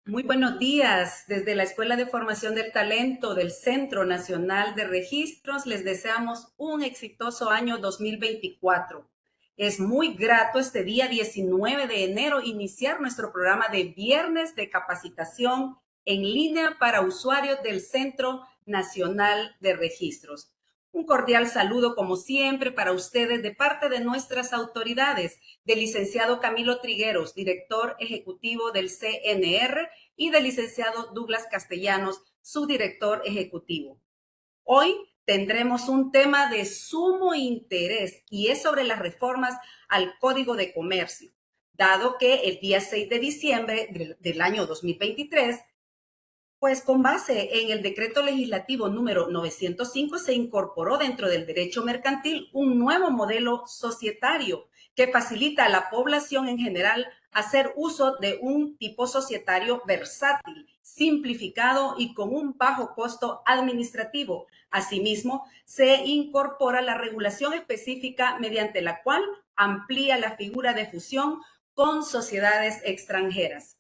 Muy buenos días. Desde la Escuela de Formación del Talento del Centro Nacional de Registros les deseamos un exitoso año 2024. Es muy grato este día 19 de enero iniciar nuestro programa de viernes de capacitación en línea para usuarios del Centro Nacional de Registros. Un cordial saludo, como siempre, para ustedes de parte de nuestras autoridades, del licenciado Camilo Trigueros, director ejecutivo del CNR, y del licenciado Douglas Castellanos, su director ejecutivo. Hoy tendremos un tema de sumo interés y es sobre las reformas al Código de Comercio, dado que el día 6 de diciembre del año 2023, pues con base en el decreto legislativo número 905 se incorporó dentro del derecho mercantil un nuevo modelo societario que facilita a la población en general hacer uso de un tipo societario versátil, simplificado y con un bajo costo administrativo. Asimismo, se incorpora la regulación específica mediante la cual amplía la figura de fusión con sociedades extranjeras.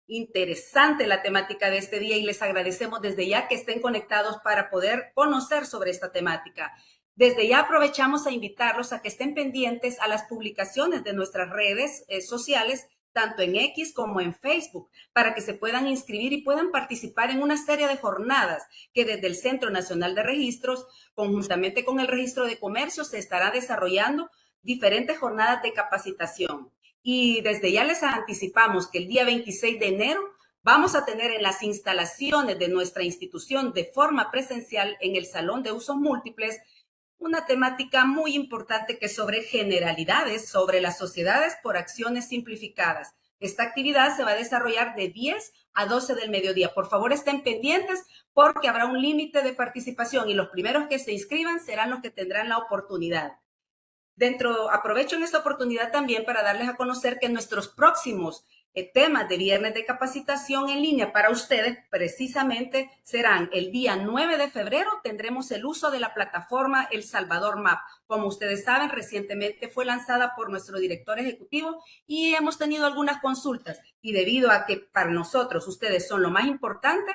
Interesante la temática de este día y les agradecemos desde ya que estén conectados para poder conocer sobre esta temática. Desde ya aprovechamos a invitarlos a que estén pendientes a las publicaciones de nuestras redes sociales, tanto en X como en Facebook, para que se puedan inscribir y puedan participar en una serie de jornadas que desde el Centro Nacional de Registros, conjuntamente con el Registro de Comercio, se estará desarrollando diferentes jornadas de capacitación. Y desde ya les anticipamos que el día 26 de enero vamos a tener en las instalaciones de nuestra institución de forma presencial en el Salón de Usos Múltiples una temática muy importante que es sobre generalidades sobre las sociedades por acciones simplificadas. Esta actividad se va a desarrollar de 10 a 12 del mediodía. Por favor, estén pendientes porque habrá un límite de participación y los primeros que se inscriban serán los que tendrán la oportunidad. Aprovecho en esta oportunidad también para darles a conocer que nuestros próximos temas de viernes de capacitación en línea para ustedes precisamente serán el día 9 de febrero, tendremos el uso de la plataforma El Salvador Map. Como ustedes saben, recientemente fue lanzada por nuestro director ejecutivo y hemos tenido algunas consultas y debido a que para nosotros ustedes son lo más importante,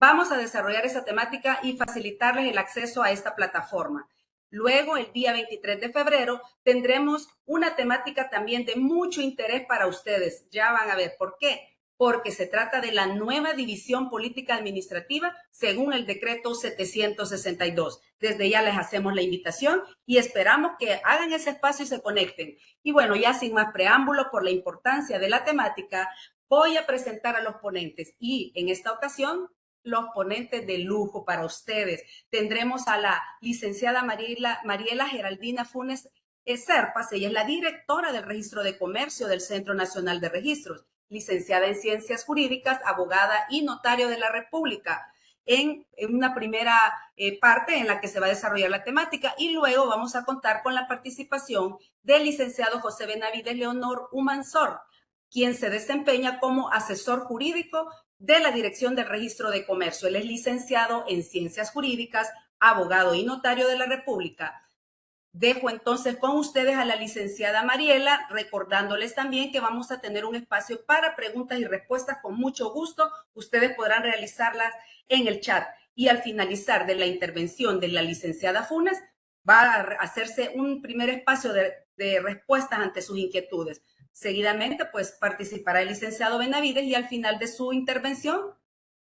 vamos a desarrollar esa temática y facilitarles el acceso a esta plataforma. Luego, el día 23 de febrero, tendremos una temática también de mucho interés para ustedes. Ya van a ver por qué. Porque se trata de la nueva división política administrativa según el decreto 762. Desde ya les hacemos la invitación y esperamos que hagan ese espacio y se conecten. Y bueno, ya sin más preámbulo, por la importancia de la temática, voy a presentar a los ponentes y en esta ocasión los ponentes de lujo para ustedes. Tendremos a la licenciada Mariela Geraldina Funes Serpas, ella es la directora del Registro de Comercio del Centro Nacional de Registros, licenciada en Ciencias Jurídicas, abogada y notario de la República. En una primera parte en la que se va a desarrollar la temática y luego vamos a contar con la participación del licenciado José Benavides Leonor Humansor, quien se desempeña como asesor jurídico de la Dirección del Registro de Comercio. Él es licenciado en Ciencias Jurídicas, abogado y notario de la República. Dejo entonces con ustedes a la licenciada Mariela, recordándoles también que vamos a tener un espacio para preguntas y respuestas con mucho gusto. Ustedes podrán realizarlas en el chat. Y al finalizar de la intervención de la licenciada Funes, va a hacerse un primer espacio de respuestas ante sus inquietudes. Seguidamente, pues participará el licenciado Benavides y al final de su intervención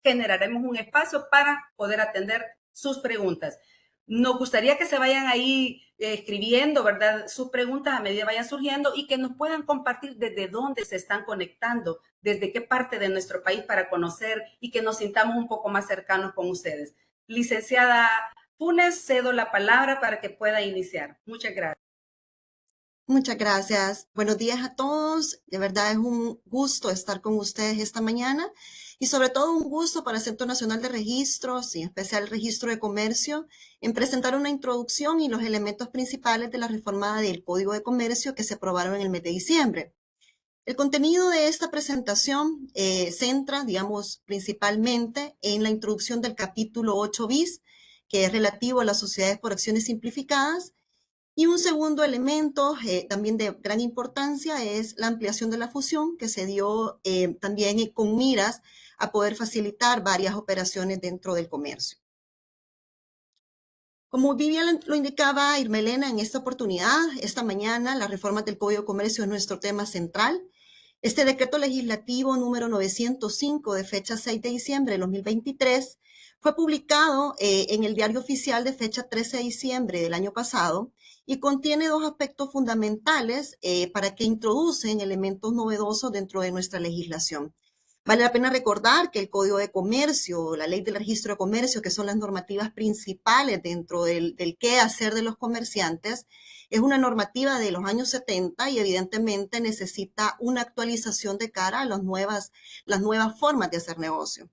generaremos un espacio para poder atender sus preguntas. Nos gustaría que se vayan ahí escribiendo, ¿verdad? Sus preguntas a medida que vayan surgiendo y que nos puedan compartir desde dónde se están conectando, desde qué parte de nuestro país para conocer y que nos sintamos un poco más cercanos con ustedes. Licenciada Funes, cedo la palabra para que pueda iniciar. Muchas gracias. Muchas gracias. Buenos días a todos. De verdad es un gusto estar con ustedes esta mañana y sobre todo un gusto para el Centro Nacional de Registros y en especial el Registro de Comercio en presentar una introducción y los elementos principales de la reforma del Código de Comercio que se aprobaron en el mes de diciembre. El contenido de esta presentación centra, digamos, principalmente en la introducción del capítulo 8 bis, que es relativo a las sociedades por acciones simplificadas, Y un segundo elemento también de gran importancia es la ampliación de la fusión que se dio también con miras a poder facilitar varias operaciones dentro del comercio. Como Vivian lo indicaba Irmelena en esta oportunidad, esta mañana las reformas del Código de Comercio es nuestro tema central. Este decreto legislativo número 905 de fecha 6 de diciembre de 2023 fue publicado en el Diario Oficial de fecha 13 de diciembre del año pasado y contiene dos aspectos fundamentales para que introducen elementos novedosos dentro de nuestra legislación. Vale la pena recordar que el Código de Comercio, la Ley del Registro de Comercio, que son las normativas principales dentro del qué hacer de los comerciantes, es una normativa de los años 70 y evidentemente necesita una actualización de cara a las nuevas formas de hacer negocio.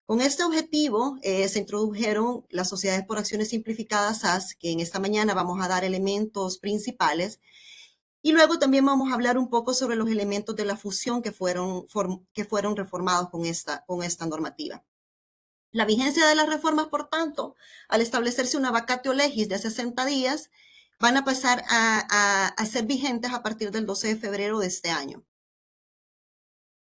Con este objetivo se introdujeron las sociedades por acciones simplificadas SAS, que en esta mañana vamos a dar elementos principales. Y luego también vamos a hablar un poco sobre los elementos de la fusión que fueron reformados con esta normativa. La vigencia de las reformas, por tanto, al establecerse una vacatio legis de 60 días, van a pasar a ser vigentes a partir del 12 de febrero de este año.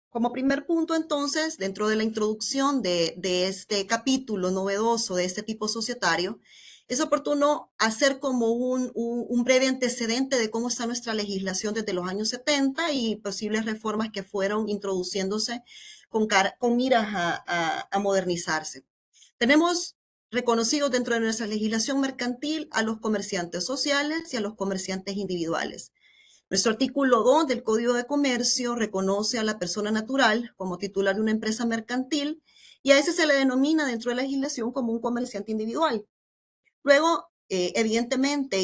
Como primer punto, entonces, dentro de la introducción de este capítulo novedoso de este tipo societario, es oportuno hacer como un breve antecedente de cómo está nuestra legislación desde los años 70 y posibles reformas que fueron introduciéndose con miras a modernizarse. Tenemos reconocidos dentro de nuestra legislación mercantil a los comerciantes sociales y a los comerciantes individuales. Nuestro artículo 2 del Código de Comercio reconoce a la persona natural como titular de una empresa mercantil y a ese se le denomina dentro de la legislación como un comerciante individual. Luego, evidentemente,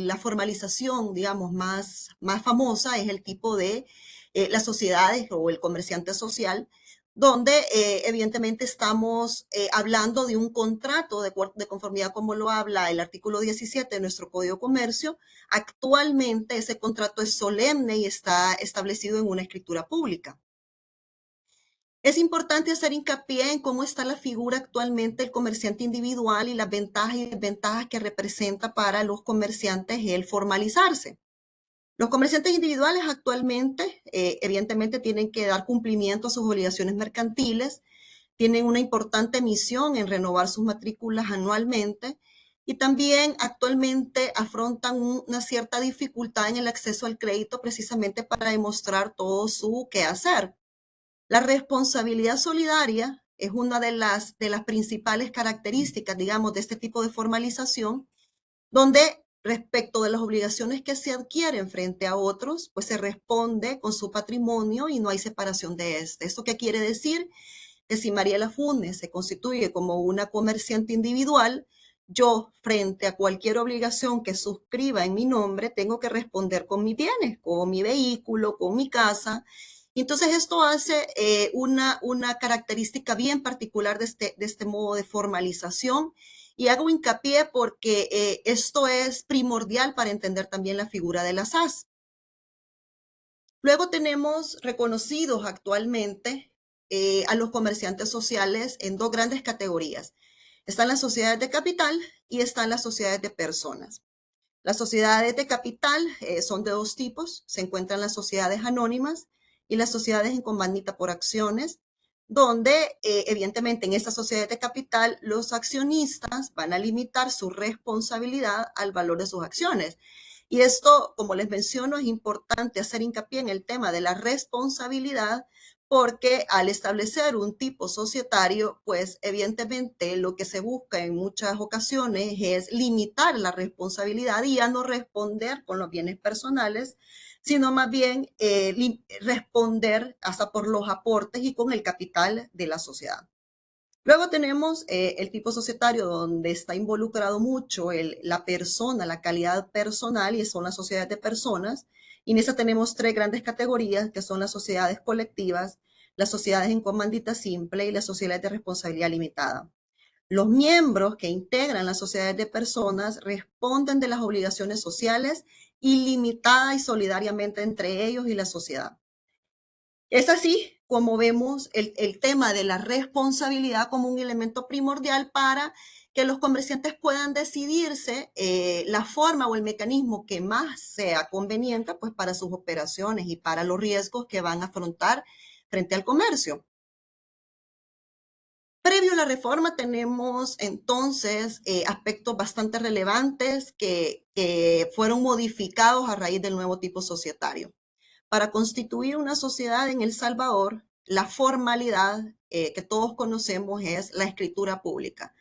la formalización, digamos, más famosa es el tipo de las sociedades o el comerciante social, donde evidentemente estamos hablando de un contrato de conformidad como lo habla el artículo 17 de nuestro Código de Comercio. Actualmente ese contrato es solemne y está establecido en una escritura pública. Es importante hacer hincapié en cómo está la figura actualmente del comerciante individual y las ventajas y desventajas que representa para los comerciantes el formalizarse. Los comerciantes individuales actualmente, evidentemente, tienen que dar cumplimiento a sus obligaciones mercantiles, tienen una importante misión en renovar sus matrículas anualmente y también actualmente afrontan una cierta dificultad en el acceso al crédito precisamente para demostrar todo su quehacer. La responsabilidad solidaria es una de las principales características, digamos, de este tipo de formalización, donde respecto de las obligaciones que se adquieren frente a otros, pues se responde con su patrimonio y no hay separación de este. ¿Esto qué quiere decir? Que si Mariela Funes se constituye como una comerciante individual, yo frente a cualquier obligación que suscriba en mi nombre, tengo que responder con mis bienes, con mi vehículo, con mi casa. Entonces esto hace una característica bien particular de este modo de formalización y hago hincapié porque esto es primordial para entender también la figura de las SAS. Luego tenemos reconocidos actualmente a los comerciantes sociales en dos grandes categorías. Están las sociedades de capital y están las sociedades de personas. Las sociedades de capital son de dos tipos. Se encuentran las sociedades anónimas y las sociedades en comandita por acciones, donde evidentemente en estas sociedades de capital los accionistas van a limitar su responsabilidad al valor de sus acciones. Y esto, como les menciono, es importante hacer hincapié en el tema de la responsabilidad porque al establecer un tipo societario, pues evidentemente lo que se busca en muchas ocasiones es limitar la responsabilidad y ya no responder con los bienes personales, sino más bien responder hasta por los aportes y con el capital de la sociedad. Luego tenemos el tipo societario donde está involucrado mucho la persona, la calidad personal y son las sociedades de personas. Y en esa tenemos tres grandes categorías que son las sociedades colectivas, las sociedades en comandita simple y las sociedades de responsabilidad limitada. Los miembros que integran las sociedades de personas responden de las obligaciones sociales ilimitada y solidariamente entre ellos y la sociedad. Es así como vemos, el tema de la responsabilidad como un elemento primordial para que los comerciantes puedan decidirse la forma o el mecanismo que más sea conveniente pues, para sus operaciones y para los riesgos que van a afrontar frente al comercio. Previo a la reforma tenemos entonces aspectos bastante relevantes que fueron modificados a raíz del nuevo tipo societario. Para constituir una sociedad en El Salvador, la formalidad que todos conocemos es la escritura pública.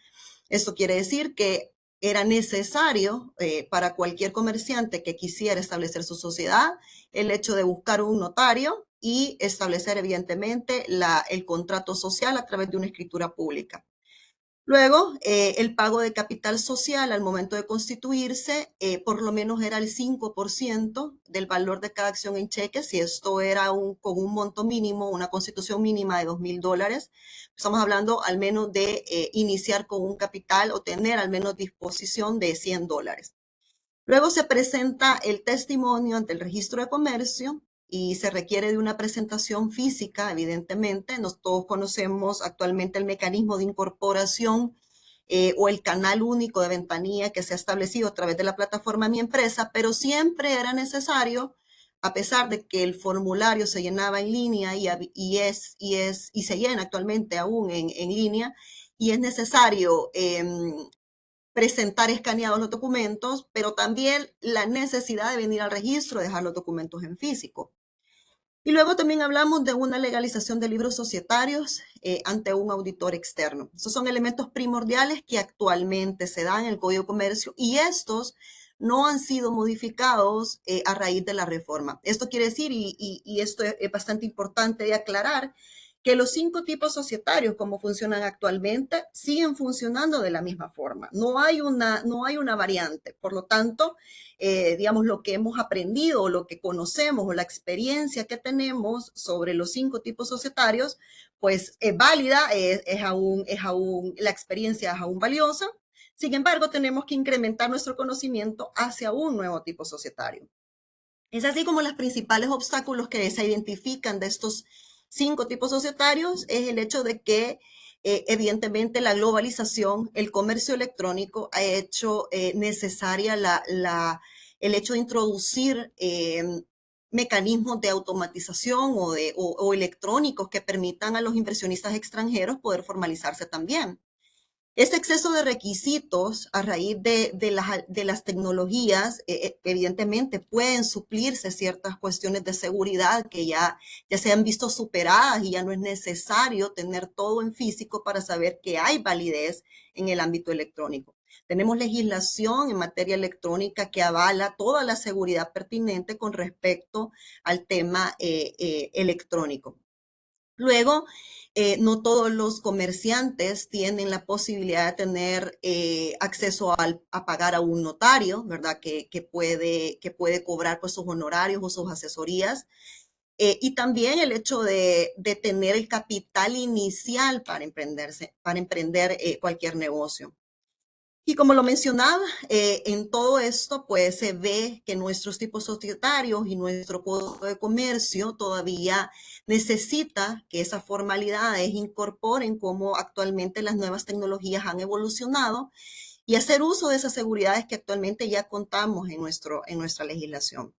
Esto quiere decir que era necesario para cualquier comerciante que quisiera establecer su sociedad el hecho de buscar un notario y establecer evidentemente el contrato social a través de una escritura pública. Luego, el pago de capital social al momento de constituirse, por lo menos era el 5% del valor de cada acción en cheque, si esto era con un monto mínimo, una constitución mínima de $2,000. Estamos hablando al menos de iniciar con un capital o tener al menos disposición de $100. Luego se presenta el testimonio ante el registro de comercio y se requiere de una presentación física, evidentemente. Todos conocemos actualmente el mecanismo de incorporación o el canal único de ventanilla que se ha establecido a través de la plataforma Mi Empresa, pero siempre era necesario, a pesar de que el formulario se llenaba en línea y se llena actualmente aún en línea, y es necesario presentar escaneados los documentos, pero también la necesidad de venir al registro, dejar los documentos en físico. Y luego también hablamos de una legalización de libros societarios ante un auditor externo. Estos son elementos primordiales que actualmente se dan en el Código de Comercio y estos no han sido modificados a raíz de la reforma. Esto quiere decir, y esto es bastante importante de aclarar, que los 5 tipos societarios, como funcionan actualmente, siguen funcionando de la misma forma. No hay una variante. Por lo tanto, digamos, lo que hemos aprendido, lo que conocemos o la experiencia que tenemos sobre los 5 tipos societarios, pues es válida, la experiencia es aún valiosa. Sin embargo, tenemos que incrementar nuestro conocimiento hacia un nuevo tipo societario. Es así como los principales obstáculos que se identifican de estos 5 tipos societarios es el hecho de que evidentemente la globalización, el comercio electrónico ha hecho necesaria el hecho de introducir mecanismos de automatización o electrónicos que permitan a los inversionistas extranjeros poder formalizarse también. Este exceso de requisitos a raíz de las tecnologías, evidentemente pueden suplirse ciertas cuestiones de seguridad que ya se han visto superadas y ya no es necesario tener todo en físico para saber que hay validez en el ámbito electrónico. Tenemos legislación en materia electrónica que avala toda la seguridad pertinente con respecto al tema electrónico. Luego, no todos los comerciantes tienen la posibilidad de tener acceso a pagar a un notario, ¿verdad? Que puede cobrar pues, sus honorarios o sus asesorías. Y también el hecho de tener el capital inicial para emprender cualquier negocio. Y como lo mencionaba, en todo esto, pues se ve que nuestros tipos societarios y nuestro Código de Comercio todavía necesita que esas formalidades incorporen cómo actualmente las nuevas tecnologías han evolucionado y hacer uso de esas seguridades que actualmente ya contamos en nuestra legislación.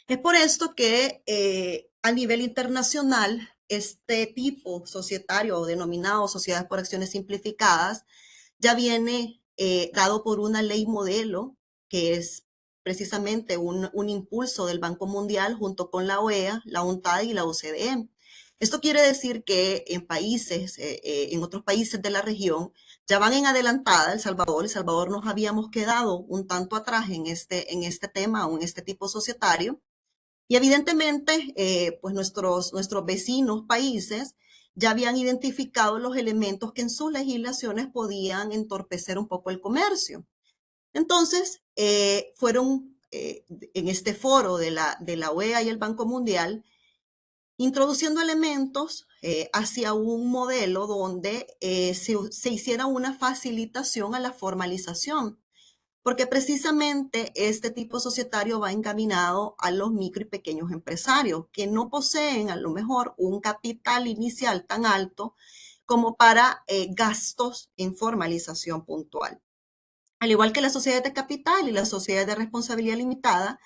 Es por esto que a nivel internacional, este tipo societario denominado sociedades por acciones simplificadas ya viene dado por una ley modelo que es precisamente un impulso del Banco Mundial junto con la OEA, la UNCTAD y la OCDE. Esto quiere decir que en otros países de la región, ya van en adelantada El Salvador nos habíamos quedado un tanto atrás en este tema o en este tipo societario. Y evidentemente, pues nuestros vecinos países ya habían identificado los elementos que en sus legislaciones podían entorpecer un poco el comercio. Entonces, fueron en este foro de la OEA y el Banco Mundial, introduciendo elementos hacia un modelo donde se hiciera una facilitación a la formalización. porque precisamente este tipo societario va encaminado a los micro y pequeños empresarios que no poseen a lo mejor un capital inicial tan alto como para gastos en formalización puntual. Al igual que la sociedad de capital y la sociedad de responsabilidad limitada,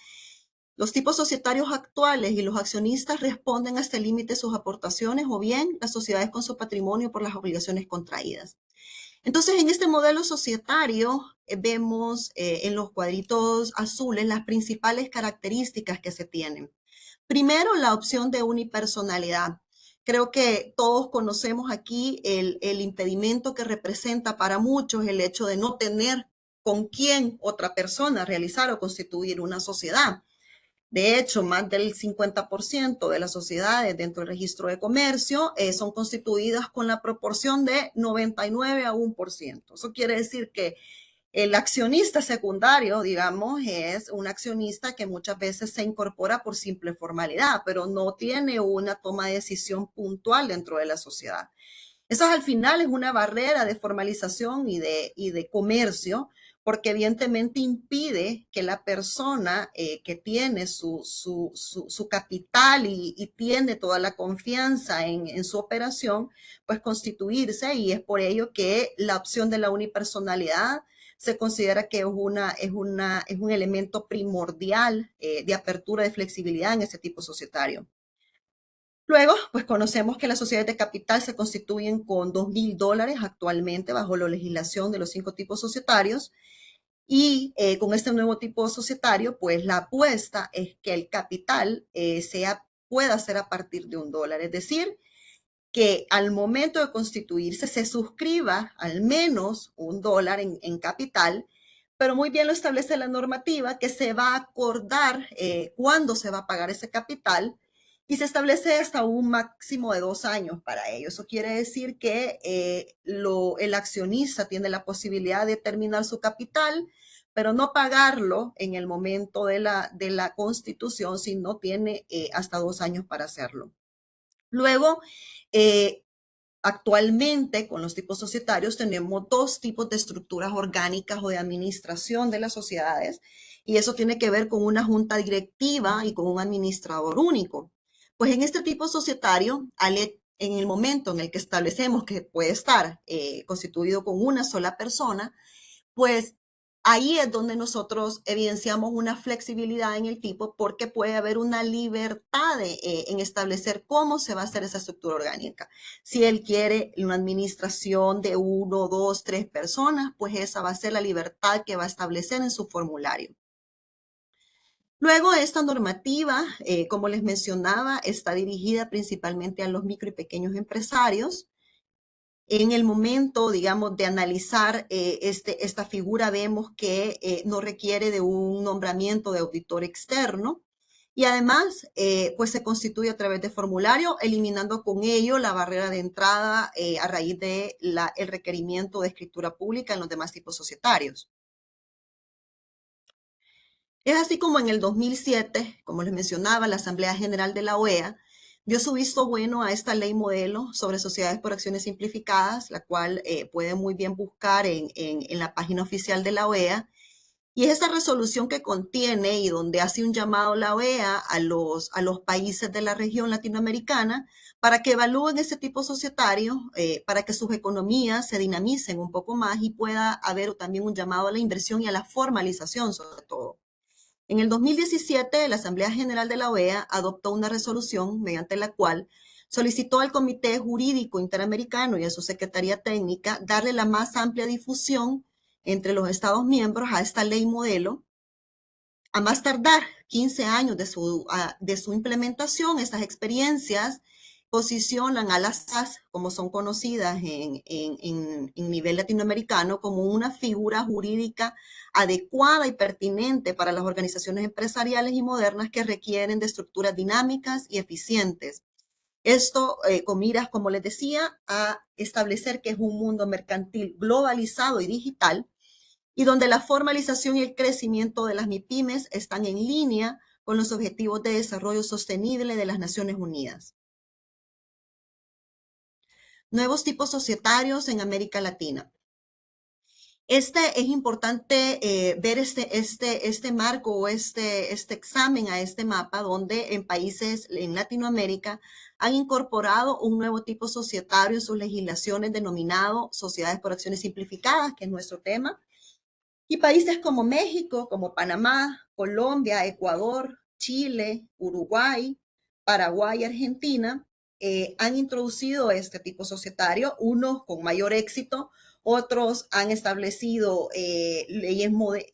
los tipos societarios actuales y los accionistas responden hasta el límite sus aportaciones o bien las sociedades con su patrimonio por las obligaciones contraídas. Entonces, en este modelo societario vemos en los cuadritos azules las principales características que se tienen. Primero, la opción de unipersonalidad. Creo que todos conocemos aquí el impedimento que representa para muchos el hecho de no tener con quién otra persona realizar o constituir una sociedad. De hecho, más del 50% de las sociedades dentro del registro de comercio son constituidas con la proporción de 99 a 1%. Eso quiere decir que el accionista secundario, digamos, es un accionista que muchas veces se incorpora por simple formalidad, pero no tiene una toma de decisión puntual dentro de la sociedad. Eso al final es una barrera de formalización y de comercio, porque evidentemente impide que la persona que tiene su capital y tiene toda la confianza en su operación, pues constituirse, y es por ello que la opción de la unipersonalidad se considera que es un elemento primordial de apertura, de flexibilidad en ese tipo societario. Luego, pues conocemos que las sociedades de capital se constituyen con $2,000 actualmente bajo la legislación de los 5 tipos societarios. Y con este nuevo tipo societario, pues la apuesta es que el capital pueda ser a partir de $1. Es decir, que al momento de constituirse se suscriba al menos $1 en capital, pero muy bien lo establece la normativa que se va a acordar cuándo se va a pagar ese capital y se establece hasta un máximo de 2 años para ello. Eso quiere decir que el accionista tiene la posibilidad de terminar su capital, pero no pagarlo en el momento de la constitución, sino tiene hasta 2 años para hacerlo. Luego, actualmente con los tipos societarios tenemos 2 tipos de estructuras orgánicas o de administración de las sociedades, y eso tiene que ver con una junta directiva y con un administrador único. Pues en este tipo societario, en el momento en el que establecemos que puede estar constituido con una sola persona, pues ahí es donde nosotros evidenciamos una flexibilidad en el tipo, porque puede haber una libertad en establecer cómo se va a hacer esa estructura orgánica. Si él quiere una administración de 1, 2, 3 personas, pues esa va a ser la libertad que va a establecer en su formulario. Luego, esta normativa, como les mencionaba, está dirigida principalmente a los micro y pequeños empresarios. En el momento, digamos, de analizar esta figura, vemos que no requiere de un nombramiento de auditor externo, y además, pues se constituye a través de formulario, eliminando con ello la barrera de entrada a raíz de el requerimiento de escritura pública en los demás tipos societarios. Es así como en el 2007, como les mencionaba, la Asamblea General de la OEA dio su visto bueno a esta ley modelo sobre sociedades por acciones simplificadas, la cual pueden muy bien buscar en la página oficial de la OEA. Y es esa resolución que contiene y donde hace un llamado la OEA a los países de la región latinoamericana para que evalúen ese tipo societario, para que sus economías se dinamicen un poco más y pueda haber también un llamado a la inversión y a la formalización sobre todo. En el 2017, la Asamblea General de la OEA adoptó una resolución mediante la cual solicitó al Comité Jurídico Interamericano y a su Secretaría Técnica darle la más amplia difusión entre los Estados miembros a esta ley modelo. A más tardar 15 años de su implementación, estas experiencias posicionan a las SAS, como son conocidas en nivel latinoamericano, como una figura jurídica adecuada y pertinente para las organizaciones empresariales y modernas que requieren de estructuras dinámicas y eficientes. Esto con miras, como les decía, a establecer que es un mundo mercantil globalizado y digital, y donde la formalización y el crecimiento de las MIPYMES están en línea con los Objetivos de Desarrollo Sostenible de las Naciones Unidas. Nuevos tipos societarios en América Latina. Es importante ver este marco o este examen a este mapa donde en países en Latinoamérica han incorporado un nuevo tipo societario en sus legislaciones denominado sociedades por acciones simplificadas, que es nuestro tema. Y países como México, como Panamá, Colombia, Ecuador, Chile, Uruguay, Paraguay, Argentina, han introducido este tipo societario, unos con mayor éxito, otros han establecido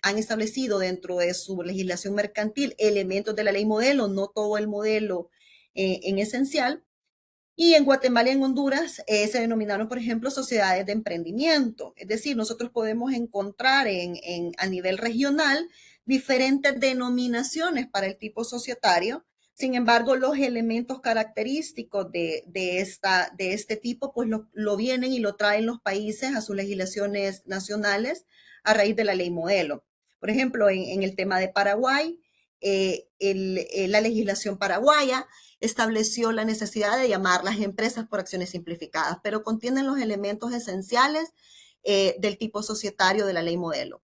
han establecido dentro de su legislación mercantil elementos de la ley modelo, no todo el modelo en esencial. Y en Guatemala y en Honduras se denominaron, por ejemplo, sociedades de emprendimiento. Es decir, nosotros podemos encontrar a nivel regional diferentes denominaciones para el tipo societario. Sin embargo, los elementos característicos de este tipo, pues lo vienen y lo traen los países a sus legislaciones nacionales a raíz de la ley modelo. Por ejemplo, en el tema de Paraguay, la legislación paraguaya estableció la necesidad de llamar las empresas por acciones simplificadas, pero contienen los elementos esenciales del tipo societario de la ley modelo.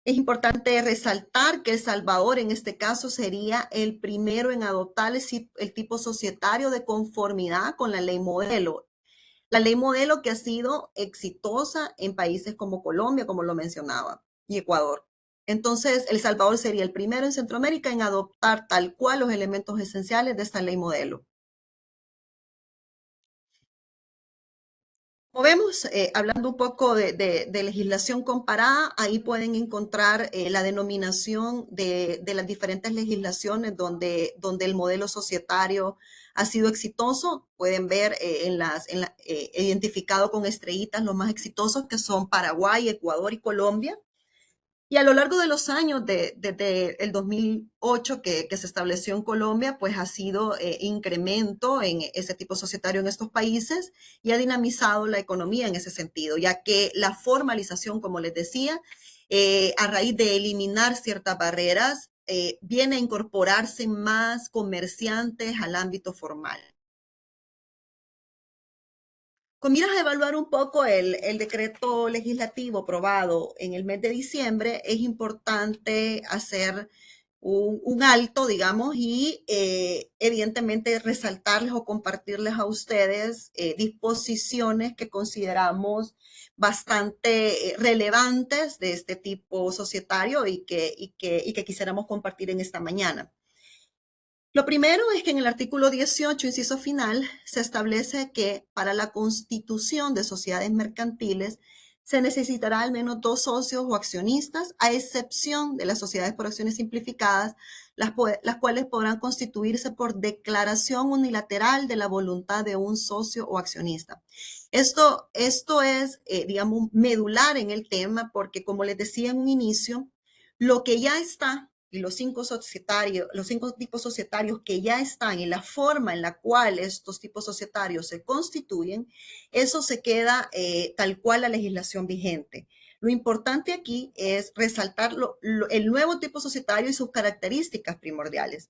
Es importante resaltar que El Salvador en este caso sería el primero en adoptar el tipo societario de conformidad con la ley modelo. La ley modelo que ha sido exitosa en países como Colombia, como lo mencionaba, y Ecuador. Entonces, El Salvador sería el primero en Centroamérica en adoptar tal cual los elementos esenciales de esta ley modelo. Como vemos, hablando un poco de legislación comparada, ahí pueden encontrar la denominación de las diferentes legislaciones donde el modelo societario ha sido exitoso. Pueden ver identificado con estrellitas los más exitosos, que son Paraguay, Ecuador y Colombia. Y a lo largo de los años, desde el 2008 que se estableció en Colombia, pues ha sido incremento en ese tipo societario en estos países y ha dinamizado la economía en ese sentido, ya que la formalización, como les decía, a raíz de eliminar ciertas barreras, viene a incorporarse más comerciantes al ámbito formal. Con miras a evaluar un poco el decreto legislativo aprobado en el mes de diciembre, es importante hacer un alto, digamos, y evidentemente resaltarles o compartirles a ustedes disposiciones que consideramos bastante relevantes de este tipo societario y que quisiéramos compartir en esta mañana. Lo primero es que en el artículo 18, inciso final, se establece que para la constitución de sociedades mercantiles se necesitará al menos 2 socios o accionistas, a excepción de las sociedades por acciones simplificadas, las cuales podrán constituirse por declaración unilateral de la voluntad de un socio o accionista. Esto es, digamos, medular en el tema porque, como les decía en un inicio, lo que ya está y los 5 tipos societarios que ya están y la forma en la cual estos tipos societarios se constituyen, eso se queda tal cual la legislación vigente. Lo importante aquí es resaltar el nuevo tipo societario y sus características primordiales.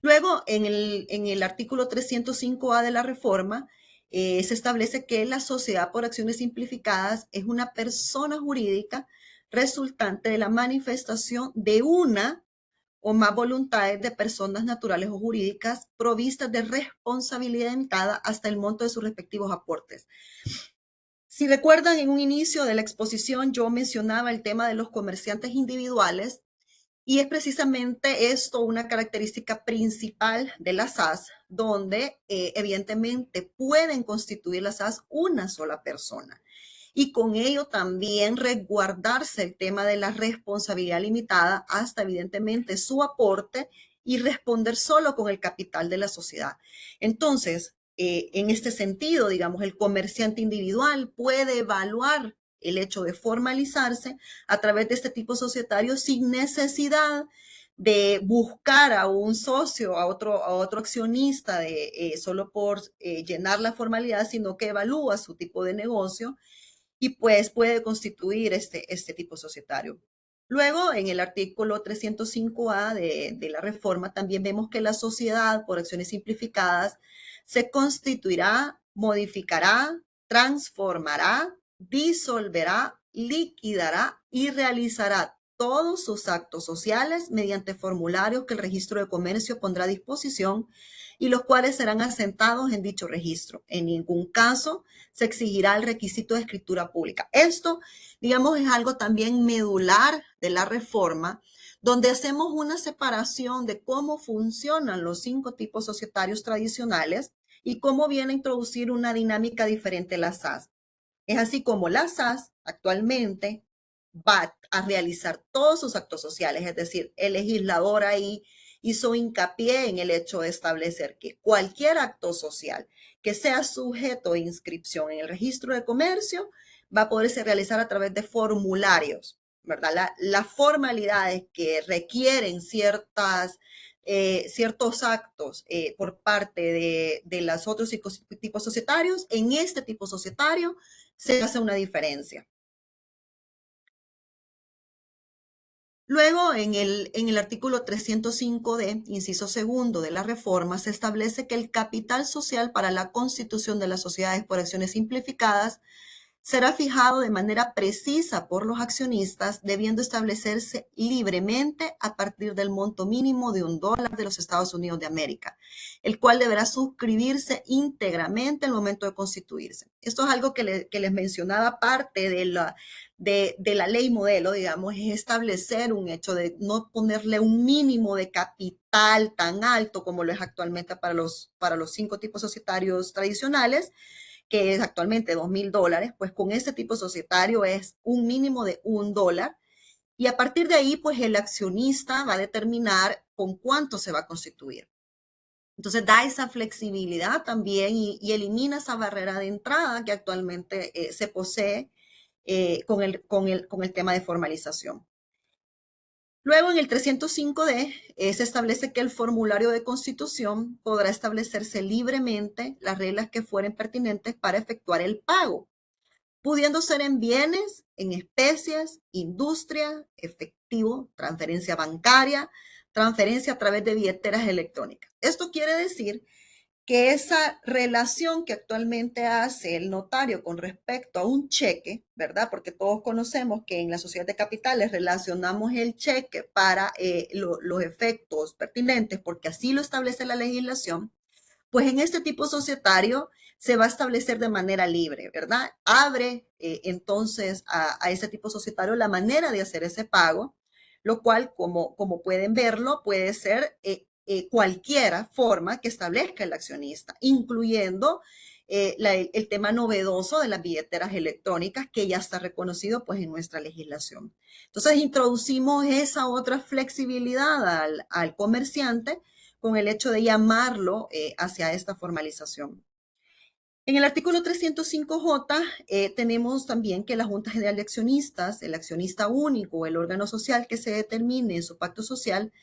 Luego, en el artículo 305A de la reforma, se establece que la sociedad por acciones simplificadas es una persona jurídica resultante de la manifestación de una o más voluntades de personas naturales o jurídicas provistas de responsabilidad limitada hasta el monto de sus respectivos aportes. Si recuerdan, en un inicio de la exposición yo mencionaba el tema de los comerciantes individuales y es precisamente esto una característica principal de las SAS, donde evidentemente pueden constituir las SAS una sola persona. Y con ello también resguardarse el tema de la responsabilidad limitada hasta evidentemente su aporte y responder solo con el capital de la sociedad. Entonces, en este sentido, digamos, el comerciante individual puede evaluar el hecho de formalizarse a través de este tipo societario sin necesidad de buscar a un socio, a otro accionista solo por llenar la formalidad, sino que evalúa su tipo de negocio y pues puede constituir este tipo societario. Luego, en el artículo 305A de la reforma, también vemos que la sociedad por acciones simplificadas se constituirá, modificará, transformará, disolverá, liquidará y realizará todos sus actos sociales mediante formularios que el registro de comercio pondrá a disposición y los cuales serán asentados en dicho registro. En ningún caso se exigirá el requisito de escritura pública. Esto, digamos, es algo también medular de la reforma, donde hacemos una separación de cómo funcionan los 5 tipos societarios tradicionales y cómo viene a introducir una dinámica diferente la SAS. Es así como la SAS actualmente va a realizar todos sus actos sociales, es decir, el legislador ahí hizo hincapié en el hecho de establecer que cualquier acto social que sea sujeto de inscripción en el registro de comercio va a poderse realizar a través de formularios, ¿verdad? Las formalidades que requieren ciertos actos por parte de los otros tipos societarios, en este tipo societario se hace una diferencia. Luego, en el artículo 305D, inciso segundo de la reforma, se establece que el capital social para la constitución de las sociedades por acciones simplificadas será fijado de manera precisa por los accionistas, debiendo establecerse libremente a partir del monto mínimo de $1 de los Estados Unidos de América, el cual deberá suscribirse íntegramente al momento de constituirse. Esto es algo que les mencionaba, parte de la ley modelo, digamos, es establecer un hecho de no ponerle un mínimo de capital tan alto como lo es actualmente para los 5 tipos societarios tradicionales, que es actualmente $2,000, pues con este tipo societario es un mínimo de $1. Y a partir de ahí, pues el accionista va a determinar con cuánto se va a constituir. Entonces da esa flexibilidad también y elimina esa barrera de entrada que actualmente se posee con el tema de formalización. Luego, en el 305D, se establece que el formulario de constitución podrá establecerse libremente las reglas que fueren pertinentes para efectuar el pago, pudiendo ser en bienes, en especies, industria, efectivo, transferencia bancaria, transferencia a través de billeteras electrónicas. Esto quiere decir que esa relación que actualmente hace el notario con respecto a un cheque, ¿verdad? Porque todos conocemos que en la sociedad de capitales relacionamos el cheque para los efectos pertinentes, porque así lo establece la legislación, pues en este tipo societario se va a establecer de manera libre, ¿verdad? Abre entonces a ese tipo societario la manera de hacer ese pago, lo cual, como pueden verlo, puede ser cualquiera forma que establezca el accionista, incluyendo el tema novedoso de las billeteras electrónicas que ya está reconocido pues en nuestra legislación. Entonces introducimos esa otra flexibilidad al comerciante con el hecho de llamarlo hacia esta formalización. En el artículo 305J tenemos también que la Junta General de Accionistas, el accionista único, el órgano social que se determine en su pacto social,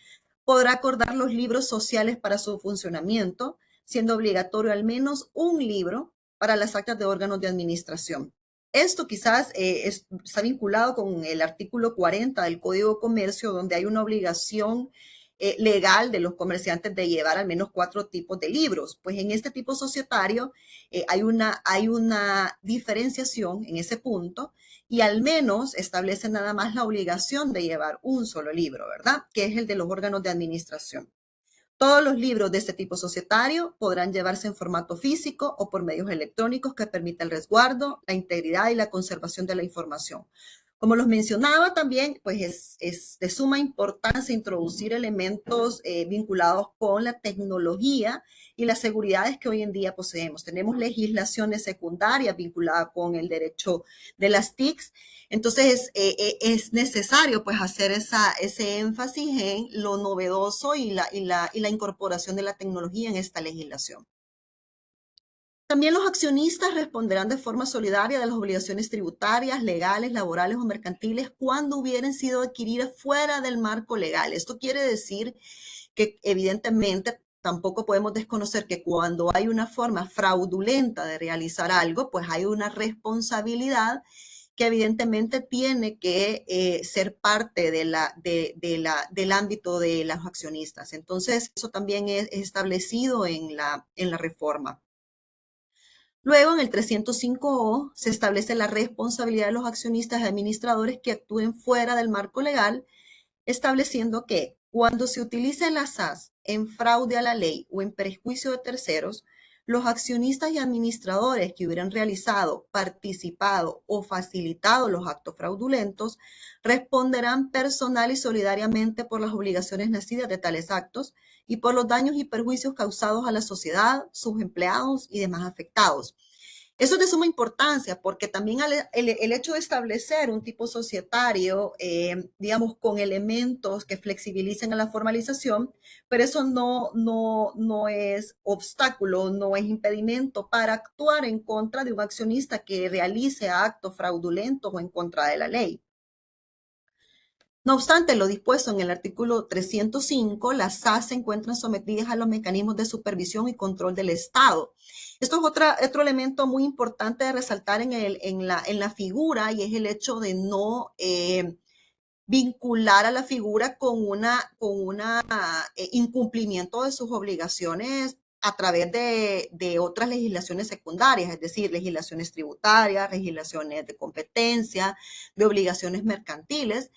podrá acordar los libros sociales para su funcionamiento, siendo obligatorio al menos un libro para las actas de órganos de administración. Esto quizás está vinculado con el artículo 40 del Código de Comercio, donde hay una obligación legal de los comerciantes de llevar al menos 4 tipos de libros. Pues en este tipo societario hay una diferenciación en ese punto y al menos establece nada más la obligación de llevar un solo libro, ¿verdad? Que es el de los órganos de administración. Todos los libros de este tipo societario podrán llevarse en formato físico o por medios electrónicos que permita el resguardo, la integridad y la conservación de la información. Como los mencionaba también, pues es de suma importancia introducir elementos vinculados con la tecnología y las seguridades que hoy en día poseemos. Tenemos legislaciones secundarias vinculadas con el derecho de las TICs. Entonces, es necesario pues hacer ese énfasis en lo novedoso y la incorporación de la tecnología en esta legislación. También los accionistas responderán de forma solidaria de las obligaciones tributarias, legales, laborales o mercantiles cuando hubieran sido adquiridas fuera del marco legal. Esto quiere decir que evidentemente tampoco podemos desconocer que cuando hay una forma fraudulenta de realizar algo, pues hay una responsabilidad que evidentemente tiene que ser parte del ámbito de los accionistas. Entonces, eso también es establecido en la reforma. Luego, en el 305O, se establece la responsabilidad de los accionistas y administradores que actúen fuera del marco legal, estableciendo que cuando se utilice la SAS en fraude a la ley o en perjuicio de terceros, los accionistas y administradores que hubieran realizado, participado o facilitado los actos fraudulentos responderán personal y solidariamente por las obligaciones nacidas de tales actos y por los daños y perjuicios causados a la sociedad, sus empleados y demás afectados. Eso es de suma importancia porque también el hecho de establecer un tipo societario, digamos, con elementos que flexibilicen a la formalización, pero eso no es obstáculo, no es impedimento para actuar en contra de un accionista que realice actos fraudulentos o en contra de la ley. No obstante, lo dispuesto en el artículo 305, las SAS se encuentran sometidas a los mecanismos de supervisión y control del Estado. Esto es otro elemento muy importante de resaltar en la figura, y es el hecho de no vincular a la figura con una incumplimiento de sus obligaciones a través de otras legislaciones secundarias, es decir, legislaciones tributarias, legislaciones de competencia, de obligaciones mercantiles.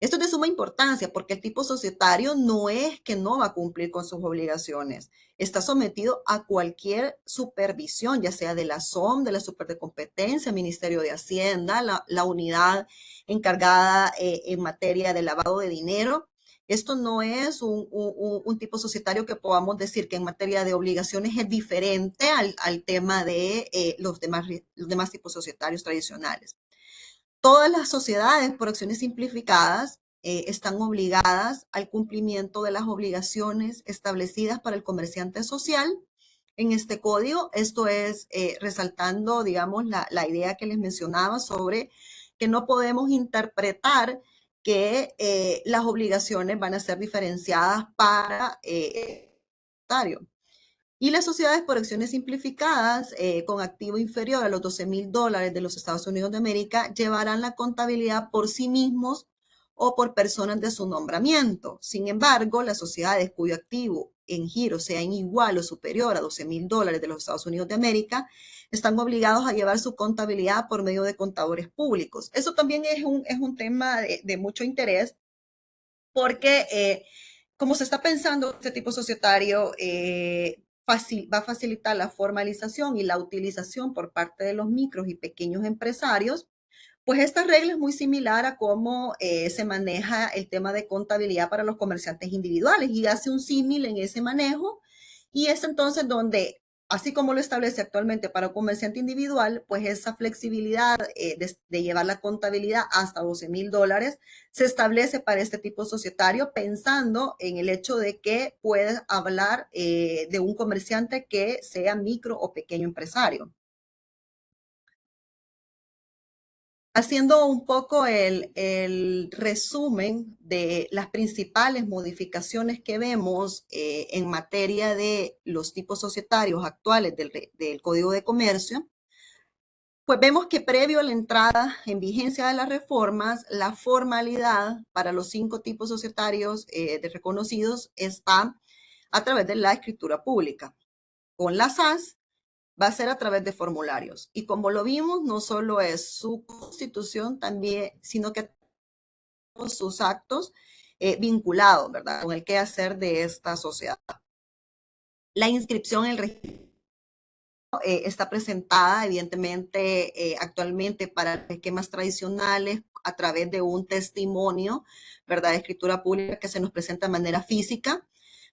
Esto es de suma importancia porque el tipo societario no es que no va a cumplir con sus obligaciones. Está sometido a cualquier supervisión, ya sea de la SOM, de la Super de Competencia, Ministerio de Hacienda, la unidad encargada en materia de lavado de dinero. Esto no es un tipo societario que podamos decir que en materia de obligaciones es diferente al tema de los demás tipos societarios tradicionales. Todas las sociedades por acciones simplificadas están obligadas al cumplimiento de las obligaciones establecidas para el comerciante social en este código. Esto es resaltando, digamos, la idea que les mencionaba sobre que no podemos interpretar que las obligaciones van a ser diferenciadas para el notario. Y las sociedades por acciones simplificadas con activo inferior a los $12,000 de los Estados Unidos de América llevarán la contabilidad por sí mismos o por personas de su nombramiento. Sin embargo, las sociedades cuyo activo en giro sea igual o superior a $12,000 de los Estados Unidos de América están obligados a llevar su contabilidad por medio de contadores públicos. Eso también es un tema de mucho interés porque como se está pensando este tipo societario, va a facilitar la formalización y la utilización por parte de los micros y pequeños empresarios, pues esta regla es muy similar a cómo se maneja el tema de contabilidad para los comerciantes individuales y hace un símil en ese manejo, y es entonces donde, así como lo establece actualmente para un comerciante individual, pues esa flexibilidad de llevar la contabilidad hasta $12,000 se establece para este tipo societario, pensando en el hecho de que puedes hablar de un comerciante que sea micro o pequeño empresario. Haciendo un poco el resumen de las principales modificaciones que vemos en materia de los tipos societarios actuales del Código de Comercio, pues vemos que previo a la entrada en vigencia de las reformas, la formalidad para los 5 tipos societarios reconocidos está a través de la escritura pública. Con la SAS va a ser a través de formularios. Y como lo vimos, no solo es su constitución también, sino que sus actos vinculados, ¿verdad?, con el quehacer de esta sociedad. La inscripción en el registro está presentada, evidentemente, actualmente para esquemas tradicionales a través de un testimonio, ¿verdad?, de escritura pública que se nos presenta de manera física.